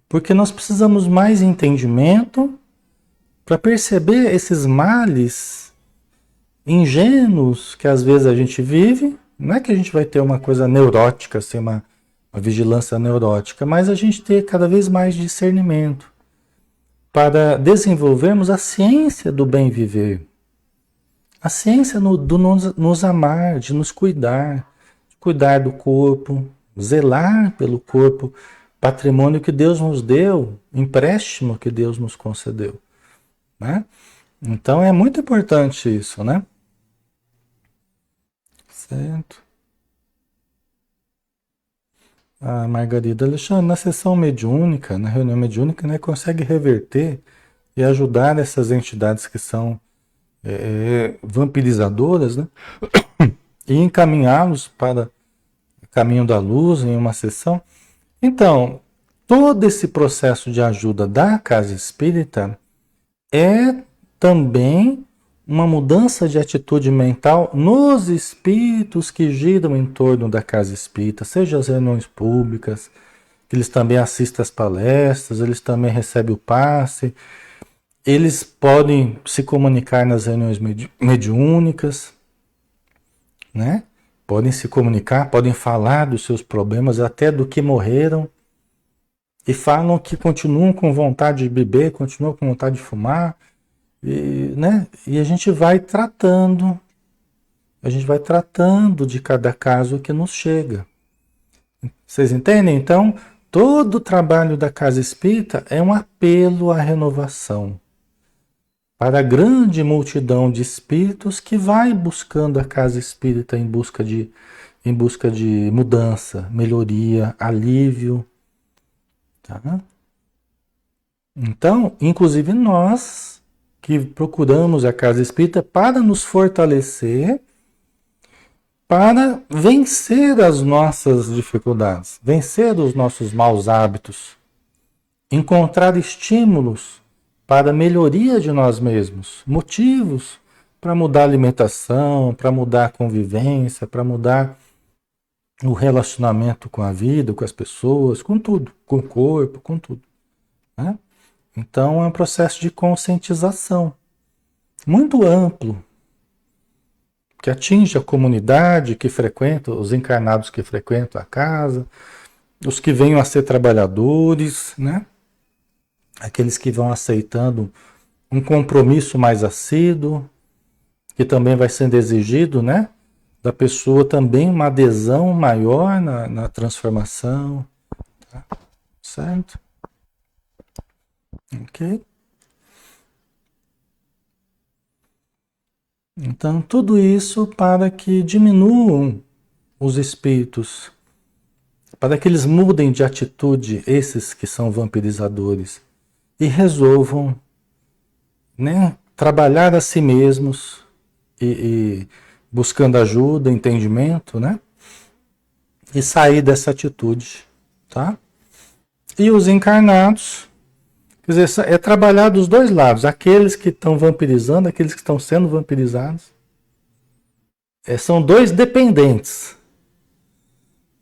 Porque nós precisamos mais entendimento para perceber esses males ingênuos que às vezes a gente vive. Não é que a gente vai ter uma coisa neurótica, assim, uma vigilância neurótica, mas a gente ter cada vez mais discernimento para desenvolvermos a ciência do bem viver. A ciência do nos amar, de nos cuidar, de cuidar do corpo, zelar pelo corpo, patrimônio que Deus nos deu, empréstimo que Deus nos concedeu, né? Então é muito importante isso, né? Certo. A Margarida Alexandre, na sessão mediúnica, na reunião mediúnica, né, consegue reverter e ajudar essas entidades que são vampirizadoras, né, e encaminhá-los para o caminho da luz em uma sessão. Então, todo esse processo de ajuda da casa espírita é também uma mudança de atitude mental nos espíritos que giram em torno da casa espírita, seja as reuniões públicas, que eles também assistem às palestras, eles também recebem o passe, eles podem se comunicar nas reuniões mediúnicas, né? Podem se comunicar, podem falar dos seus problemas, até do que morreram, e falam que continuam com vontade de beber, continuam com vontade de fumar, né? E a gente vai tratando de cada caso que nos chega. Vocês entendem? Então, todo o trabalho da casa espírita é um apelo à renovação para a grande multidão de espíritos que vai buscando a casa espírita em busca de mudança, melhoria, alívio. Tá? Então, inclusive nós que procuramos a casa espírita para nos fortalecer, para vencer as nossas dificuldades, vencer os nossos maus hábitos, encontrar estímulos para a melhoria de nós mesmos, motivos para mudar a alimentação, para mudar a convivência, para mudar o relacionamento com a vida, com as pessoas, com tudo, com o corpo, com tudo. Né? Então é um processo de conscientização muito amplo, que atinge a comunidade que frequenta, os encarnados que frequentam a casa, os que venham a ser trabalhadores, né? Aqueles que vão aceitando um compromisso mais assíduo, que também vai sendo exigido, né? Da pessoa também uma adesão maior na transformação, tá? Certo? Ok? Então, tudo isso para que diminuam os espíritos, para que eles mudem de atitude, esses que são vampirizadores, e resolvam, né, trabalhar a si mesmos e buscando ajuda, entendimento, né, e sair dessa atitude, tá? E os encarnados, quer dizer, é trabalhar dos dois lados, aqueles que estão vampirizando, aqueles que estão sendo vampirizados. São dois dependentes.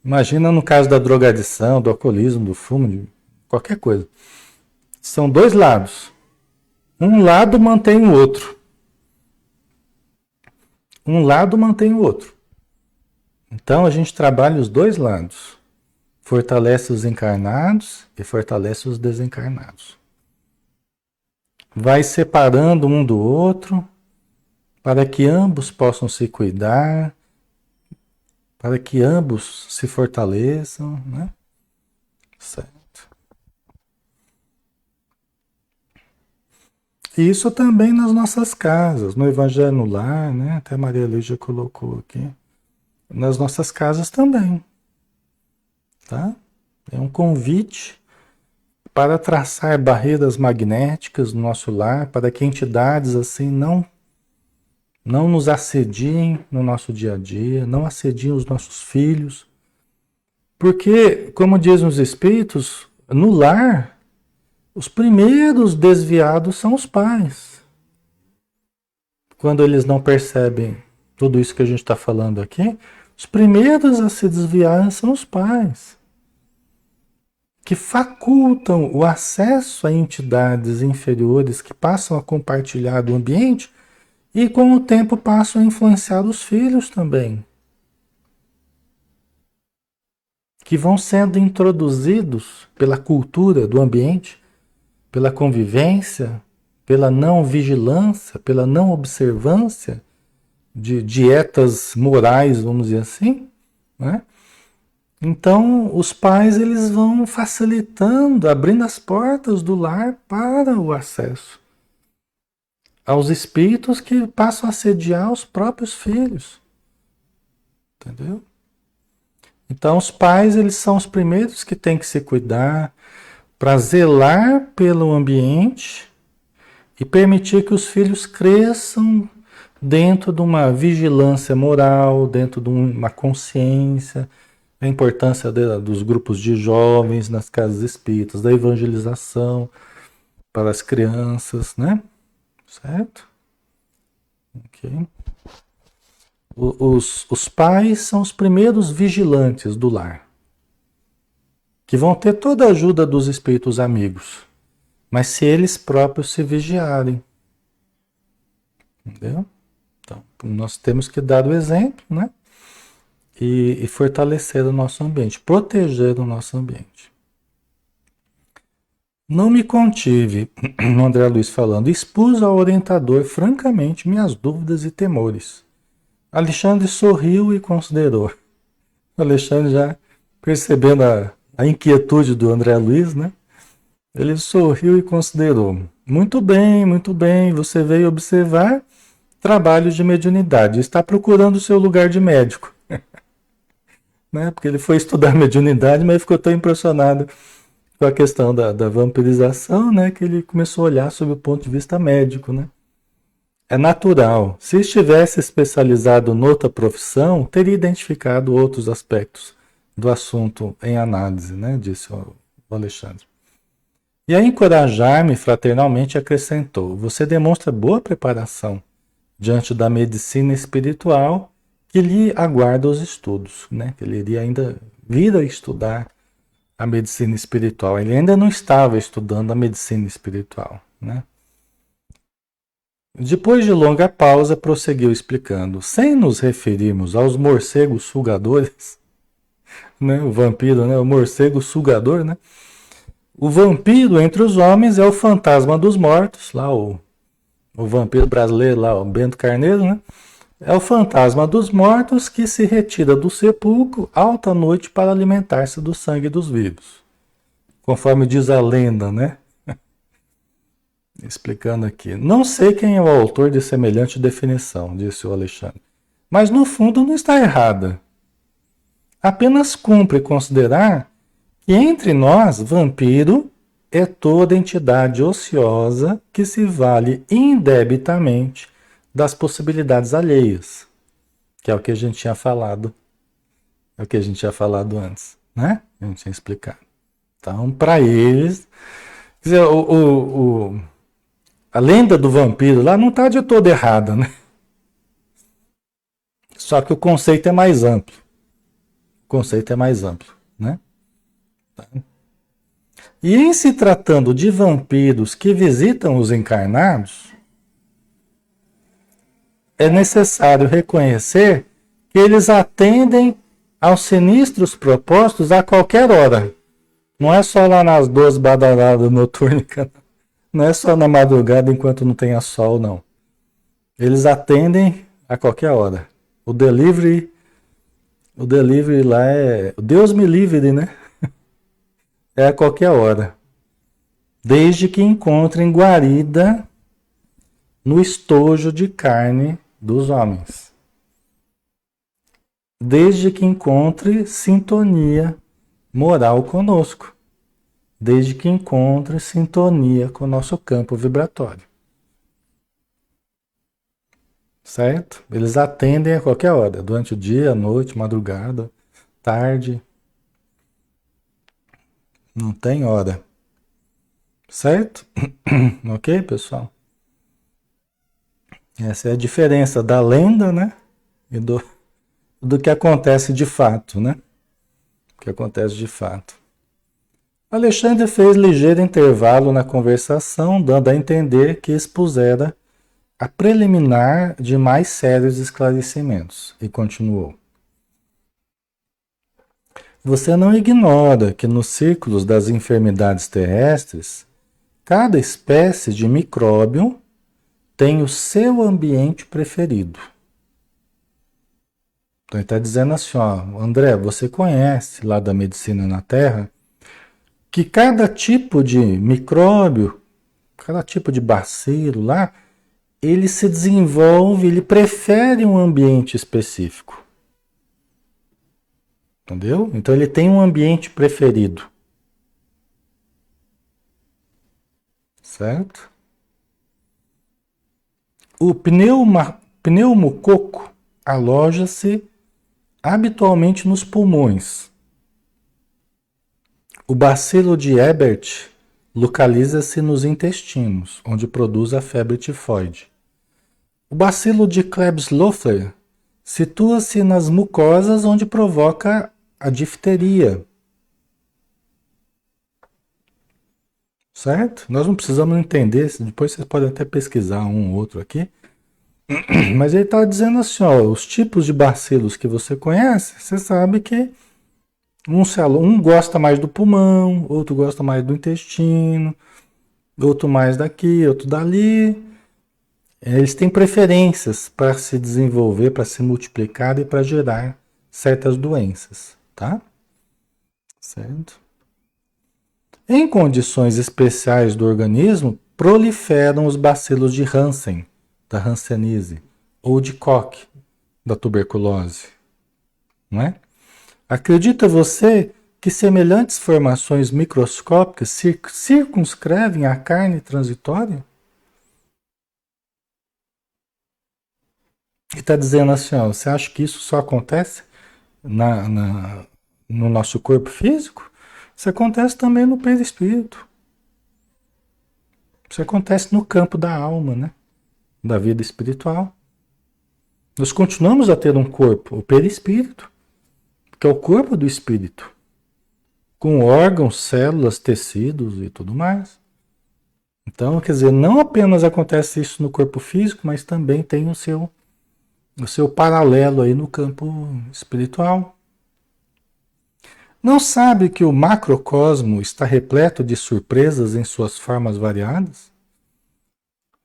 Imagina no caso da drogadição, do alcoolismo, do fumo, de qualquer coisa. São dois lados. Um lado mantém o outro. Um lado mantém o outro. Então a gente trabalha os dois lados. Fortalece os encarnados e fortalece os desencarnados. Vai separando um do outro para que ambos possam se cuidar, para que ambos se fortaleçam, né? Certo. E isso também nas nossas casas, no Evangelho no Lar, né? Até a Maria Lígia colocou aqui. Nas nossas casas também, tá? É um convite para traçar barreiras magnéticas no nosso lar, para que entidades assim não nos assediem no nosso dia a dia, não assediem os nossos filhos. Porque, como dizem os espíritos, no lar, os primeiros desviados são os pais. Quando eles não percebem tudo isso que a gente está falando aqui, os primeiros a se desviar são os pais, que facultam o acesso a entidades inferiores que passam a compartilhar do ambiente e com o tempo passam a influenciar os filhos também, que vão sendo introduzidos pela cultura do ambiente, pela convivência, pela não vigilância, pela não observância de dietas morais, vamos dizer assim, né? Então, os pais eles vão facilitando, abrindo as portas do lar para o acesso aos espíritos que passam a assediar os próprios filhos. Entendeu? Então, os pais eles são os primeiros que têm que se cuidar para zelar pelo ambiente e permitir que os filhos cresçam dentro de uma vigilância moral, dentro de uma consciência, a importância dos grupos de jovens nas casas espíritas, da evangelização para as crianças, né? Certo? Ok. Os pais são os primeiros vigilantes do lar, que vão ter toda a ajuda dos espíritos amigos, mas se eles próprios se vigiarem, entendeu? Então, nós temos que dar o exemplo, né? E fortalecer o nosso ambiente, proteger o nosso ambiente. Não me contive, o André Luiz falando, expus ao orientador francamente minhas dúvidas e temores. Alexandre sorriu e considerou. O Alexandre já percebendo a inquietude do André Luiz, né? Ele sorriu e considerou. Muito bem, você veio observar trabalhos de mediunidade, está procurando o seu lugar de médico. Né? Porque ele foi estudar mediunidade, mas ficou tão impressionado com a questão da vampirização, né? Que ele começou a olhar sob o ponto de vista médico, né? É natural. Se estivesse especializado noutra profissão, teria identificado outros aspectos do assunto em análise, né? Disse o Alexandre. E a encorajar-me fraternalmente acrescentou: você demonstra boa preparação diante da medicina espiritual que lhe aguarda os estudos, né? Que ele iria ainda vir a estudar a medicina espiritual. Ele ainda não estava estudando a medicina espiritual, né? Depois de longa pausa, prosseguiu explicando: sem nos referirmos aos morcegos sugadores, né? O vampiro, né? O morcego sugador, né? O vampiro entre os homens é o fantasma dos mortos, lá o vampiro brasileiro, lá o Bento Carneiro, né? É o fantasma dos mortos que se retira do sepulcro alta noite para alimentar-se do sangue dos vivos. Conforme diz a lenda, né? Explicando aqui. Não sei quem é o autor de semelhante definição, disse o Alexandre. Mas no fundo não está errada. Apenas cumpre considerar que entre nós, vampiro é toda entidade ociosa que se vale indebitamente das possibilidades alheias, que é o que a gente tinha falado, é o que a gente tinha falado antes, né? A gente tinha explicado. Então, para eles, quer dizer, a lenda do vampiro lá não está de todo errada, né? Só que o conceito é mais amplo. O conceito é mais amplo, né? E em se tratando de vampiros que visitam os encarnados, é necessário reconhecer que eles atendem aos sinistros propostos a qualquer hora. Não é só lá nas 12 badaladas notúrnicas, não é só na madrugada enquanto não tenha sol, não. Eles atendem a qualquer hora. O delivery lá é, Deus me livre, né? É a qualquer hora. Desde que encontrem guarida no estojo de carne dos homens. Desde que encontre sintonia moral conosco. Desde que encontre sintonia com o nosso campo vibratório. Certo? Eles atendem a qualquer hora, durante o dia, a noite, madrugada, tarde. Não tem hora. Certo? Ok, pessoal? Essa é a diferença da lenda, né? E do que acontece de fato, né? O que acontece de fato. Alexandre fez ligeiro intervalo na conversação, dando a entender que expusera a preliminar de mais sérios esclarecimentos, e continuou. Você não ignora que nos círculos das enfermidades terrestres, cada espécie de micróbio tem o seu ambiente preferido. Então ele está dizendo assim, ó, André, você conhece lá da medicina na Terra, que cada tipo de micróbio, cada tipo de bacilo lá, ele se desenvolve, ele prefere um ambiente específico. Entendeu? Então ele tem um ambiente preferido. Certo? O pneumococo aloja-se habitualmente nos pulmões. O bacilo de Ebert localiza-se nos intestinos, onde produz a febre tifoide. O bacilo de Klebsiella situa-se nas mucosas, onde provoca a difteria. Certo? Nós não precisamos entender, depois vocês podem até pesquisar um ou outro aqui. Mas ele está dizendo assim, ó, os tipos de bacilos que você conhece, você sabe que um gosta mais do pulmão, outro gosta mais do intestino, outro mais daqui, outro dali. Eles têm preferências para se desenvolver, para se multiplicar e para gerar certas doenças, tá? Certo? Em condições especiais do organismo, proliferam os bacilos de Hansen, da hanseníase, ou de Koch, da tuberculose. Não é? Acredita você que semelhantes formações microscópicas circunscrevem a carne transitória? E está dizendo assim, ó, você acha que isso só acontece no nosso corpo físico? Isso acontece também no perispírito. Isso acontece no campo da alma, né? Da vida espiritual. Nós continuamos a ter um corpo, o perispírito, que é o corpo do espírito, com órgãos, células, tecidos e tudo mais. Então, quer dizer, não apenas acontece isso no corpo físico, mas também tem o seu paralelo aí no campo espiritual. Não sabe que o macrocosmo está repleto de surpresas em suas formas variadas?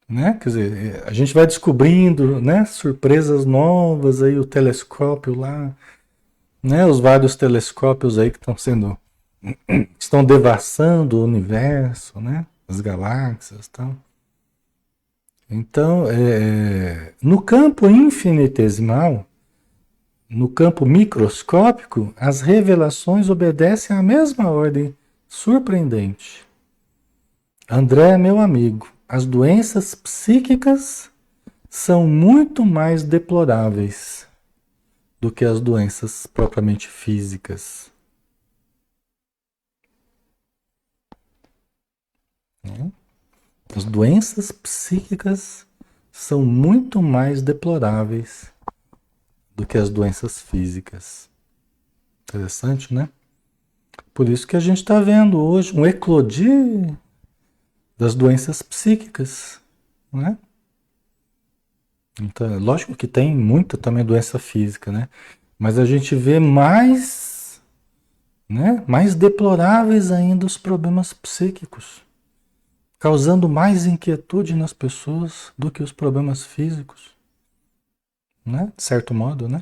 Né? Quer dizer, a gente vai descobrindo, né, surpresas novas aí, o telescópio lá, né, os vários telescópios aí que estão devassando o universo, né, as galáxias, e tal. Então, no campo infinitesimal, no campo microscópico, as revelações obedecem à mesma ordem surpreendente. André, meu amigo, as doenças psíquicas são muito mais deploráveis do que as doenças propriamente físicas. Né? As doenças psíquicas são muito mais deploráveis do que as doenças físicas. Interessante, né? Por isso que a gente está vendo hoje um eclodir das doenças psíquicas, né? Então, lógico que tem muita também doença física, né? Mas a gente vê mais, né? Mais deploráveis ainda os problemas psíquicos, causando mais inquietude nas pessoas do que os problemas físicos, né? De certo modo, né?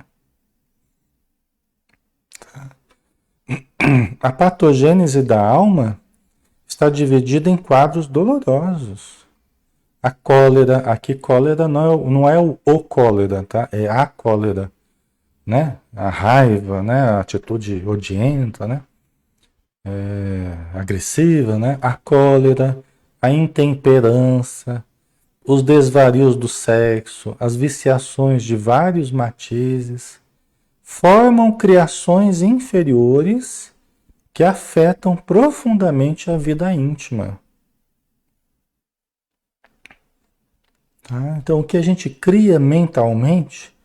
A patogênese da alma está dividida em quadros dolorosos. A cólera, aqui cólera não é o cólera, tá? É a cólera, né? A raiva, né? A atitude odienta, né? Agressiva, né? A cólera, a intemperança, os desvarios do sexo, as viciações de vários matizes, formam criações inferiores que afetam profundamente a vida íntima. Tá? Então, o que a gente cria mentalmente,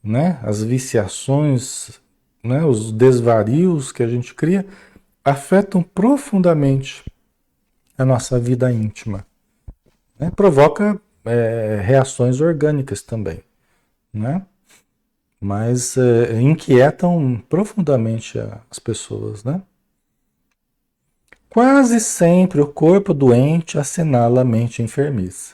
né? As viciações, né? Os desvarios que a gente cria, afetam profundamente a nossa vida íntima. Né? Provoca reações orgânicas também, né? Mas inquietam profundamente as pessoas, né? Quase sempre o corpo doente assinala a mente enfermiça.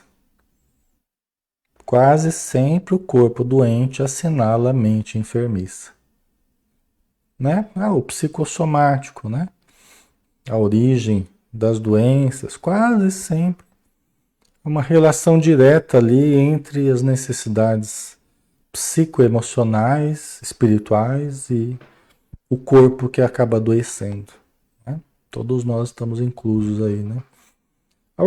Quase sempre o corpo doente assinala a mente enfermiça. Né? O psicossomático, né? A origem das doenças, quase sempre uma relação direta ali entre as necessidades psicoemocionais, espirituais e o corpo que acaba adoecendo. Né? Todos nós estamos inclusos aí, né? A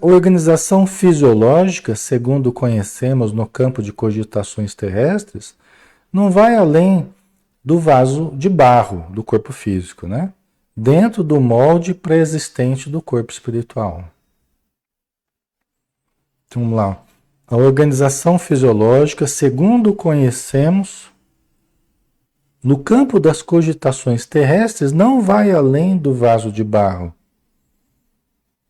organização fisiológica, segundo conhecemos no campo de cogitações terrestres, não vai além do vaso de barro do corpo físico, né? Dentro do molde pré-existente do corpo espiritual. Então, vamos lá. A organização fisiológica, segundo conhecemos, no campo das cogitações terrestres, não vai além do vaso de barro.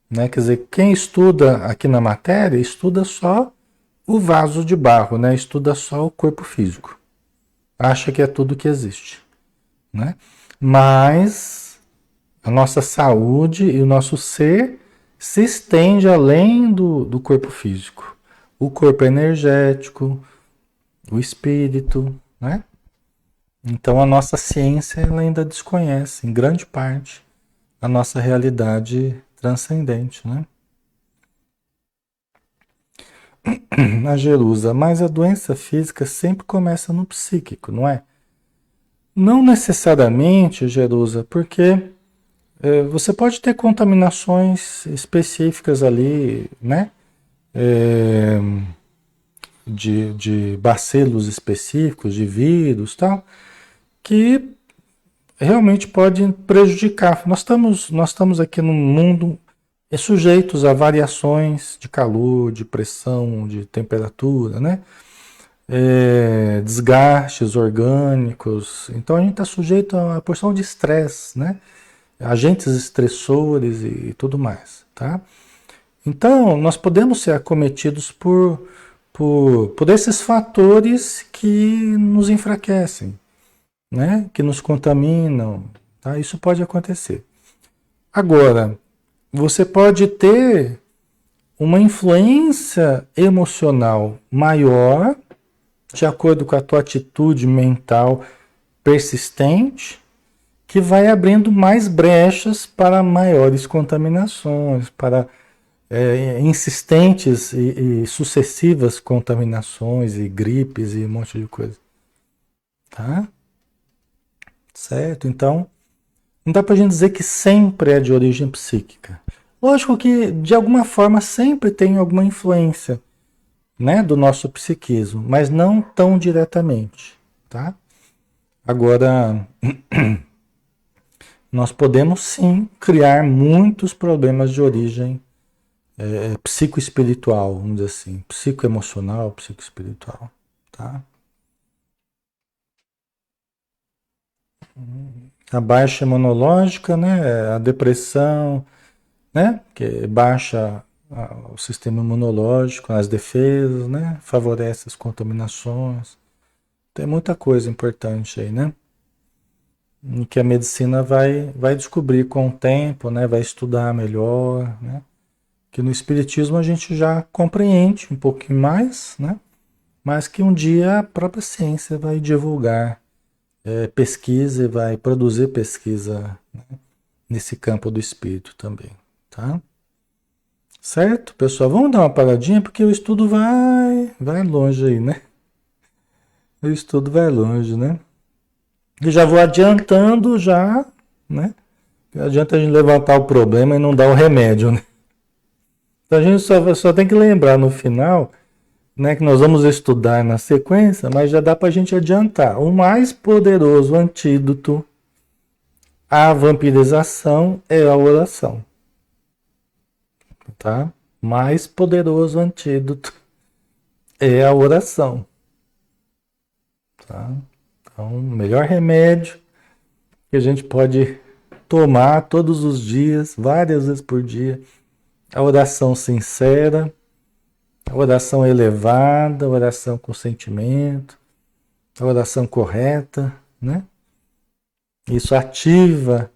Né? Quer dizer, quem estuda aqui na matéria, estuda só o vaso de barro, né? Estuda só o corpo físico. Acha que é tudo que existe. Né? Mas a nossa saúde e o nosso ser se estende além do corpo físico. O corpo energético, o espírito, né? Então a nossa ciência ela ainda desconhece, em grande parte, a nossa realidade transcendente, né? A Jerusa, mas a doença física sempre começa no psíquico, não é? Não necessariamente, Jerusa, porque você pode ter contaminações específicas ali, né? É, de bacilos específicos, de vírus, tal, que realmente pode prejudicar. Nós estamos aqui num mundo sujeitos a variações de calor, de pressão, de temperatura, né? Desgastes orgânicos. Então a gente está sujeito a uma porção de estresse, né? Agentes estressores e tudo mais, tá? Então, nós podemos ser acometidos por esses fatores que nos enfraquecem, né? Que nos contaminam, tá? Isso pode acontecer. Agora, você pode ter uma influência emocional maior, de acordo com a tua atitude mental persistente, que vai abrindo mais brechas para maiores contaminações, para insistentes e sucessivas contaminações e gripes e um monte de coisa. Tá? Certo? Então, não dá pra gente dizer que sempre é de origem psíquica. Lógico que, de alguma forma, sempre tem alguma influência, né, do nosso psiquismo, mas não tão diretamente, tá? Agora, nós podemos sim criar muitos problemas de origem psicoespiritual, vamos dizer assim, psicoemocional, psicoespiritual, tá? A baixa imunológica, né, a depressão, né, que baixa o sistema imunológico, as defesas, né, favorece as contaminações. Tem muita coisa importante aí, né? E que a medicina vai descobrir com o tempo, né, vai estudar melhor, né? Que no espiritismo a gente já compreende um pouquinho mais, né? Mas que um dia a própria ciência vai divulgar pesquisa e vai produzir pesquisa, né, nesse campo do espírito também, tá? Certo, pessoal? Vamos dar uma paradinha porque o estudo vai longe aí, né? O estudo vai longe, né? E já vou adiantando já, né? Não adianta a gente levantar o problema e não dar o remédio, né? Então a gente só tem que lembrar no final, né, que nós vamos estudar na sequência, mas já dá para a gente adiantar. O mais poderoso antídoto à vampirização é a oração, tá? Mais poderoso antídoto é a oração, tá? Então, o melhor remédio que a gente pode tomar todos os dias, várias vezes por dia, a oração sincera, a oração elevada, a oração com sentimento, a oração correta, né? Isso ativa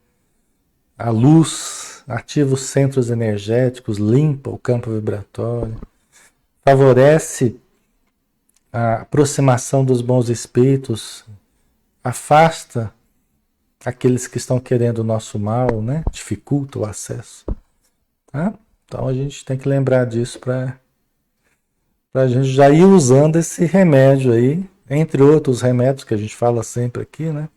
a luz, ativa os centros energéticos, limpa o campo vibratório, favorece a aproximação dos bons espíritos, afasta aqueles que estão querendo o nosso mal, né? Dificulta o acesso, tá? Então a gente tem que lembrar disso para a gente já ir usando esse remédio aí, entre outros remédios que a gente fala sempre aqui, né?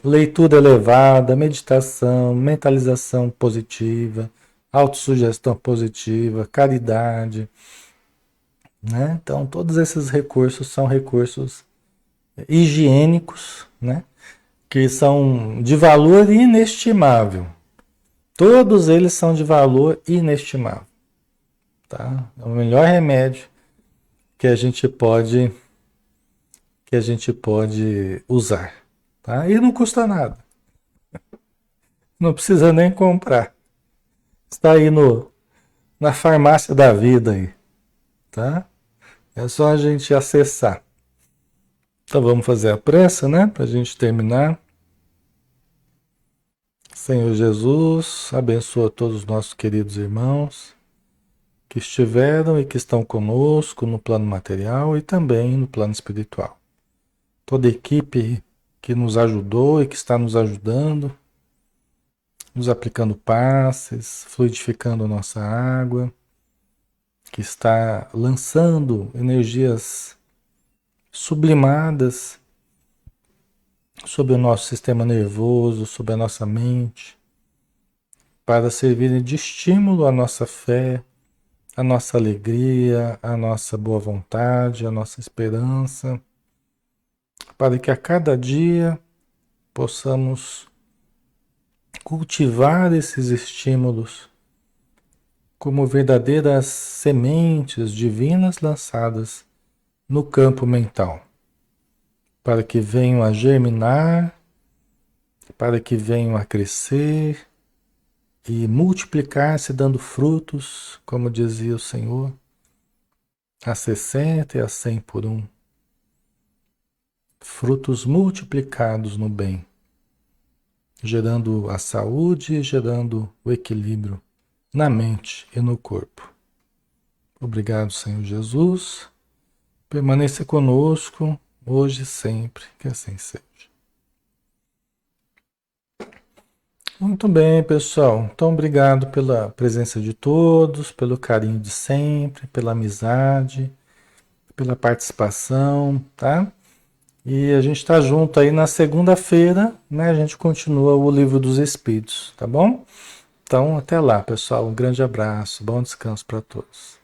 Leitura elevada, meditação, mentalização positiva, autossugestão positiva, caridade, né? Então, todos esses recursos são recursos higiênicos, né? Que são de valor inestimável. Todos eles são de valor inestimável, tá? É o melhor remédio que a gente pode usar, tá? E não custa nada. Não precisa nem comprar. Está aí na farmácia da vida aí, tá? É só a gente acessar. Então vamos fazer a pressa, né? Para a gente terminar. Senhor Jesus, abençoa todos os nossos queridos irmãos que estiveram e que estão conosco no plano material e também no plano espiritual. Toda a equipe que nos ajudou e que está nos ajudando, nos aplicando passes, fluidificando a nossa água, que está lançando energias sublimadas sobre o nosso sistema nervoso, sobre a nossa mente, para servirem de estímulo à nossa fé, à nossa alegria, à nossa boa vontade, à nossa esperança, para que a cada dia possamos cultivar esses estímulos como verdadeiras sementes divinas lançadas no campo mental, para que venham a germinar, para que venham a crescer e multiplicar-se dando frutos, como dizia o Senhor, a 60 e a 100 por um. Frutos multiplicados no bem, gerando a saúde e gerando o equilíbrio na mente e no corpo. Obrigado, Senhor Jesus. Permaneça conosco, hoje e sempre, que assim seja. Muito bem, pessoal. Então, obrigado pela presença de todos, pelo carinho de sempre, pela amizade, pela participação, tá? E a gente está junto aí na segunda-feira, né? A gente continua o Livro dos Espíritos, tá bom? Então, até lá, pessoal. Um grande abraço, bom descanso para todos.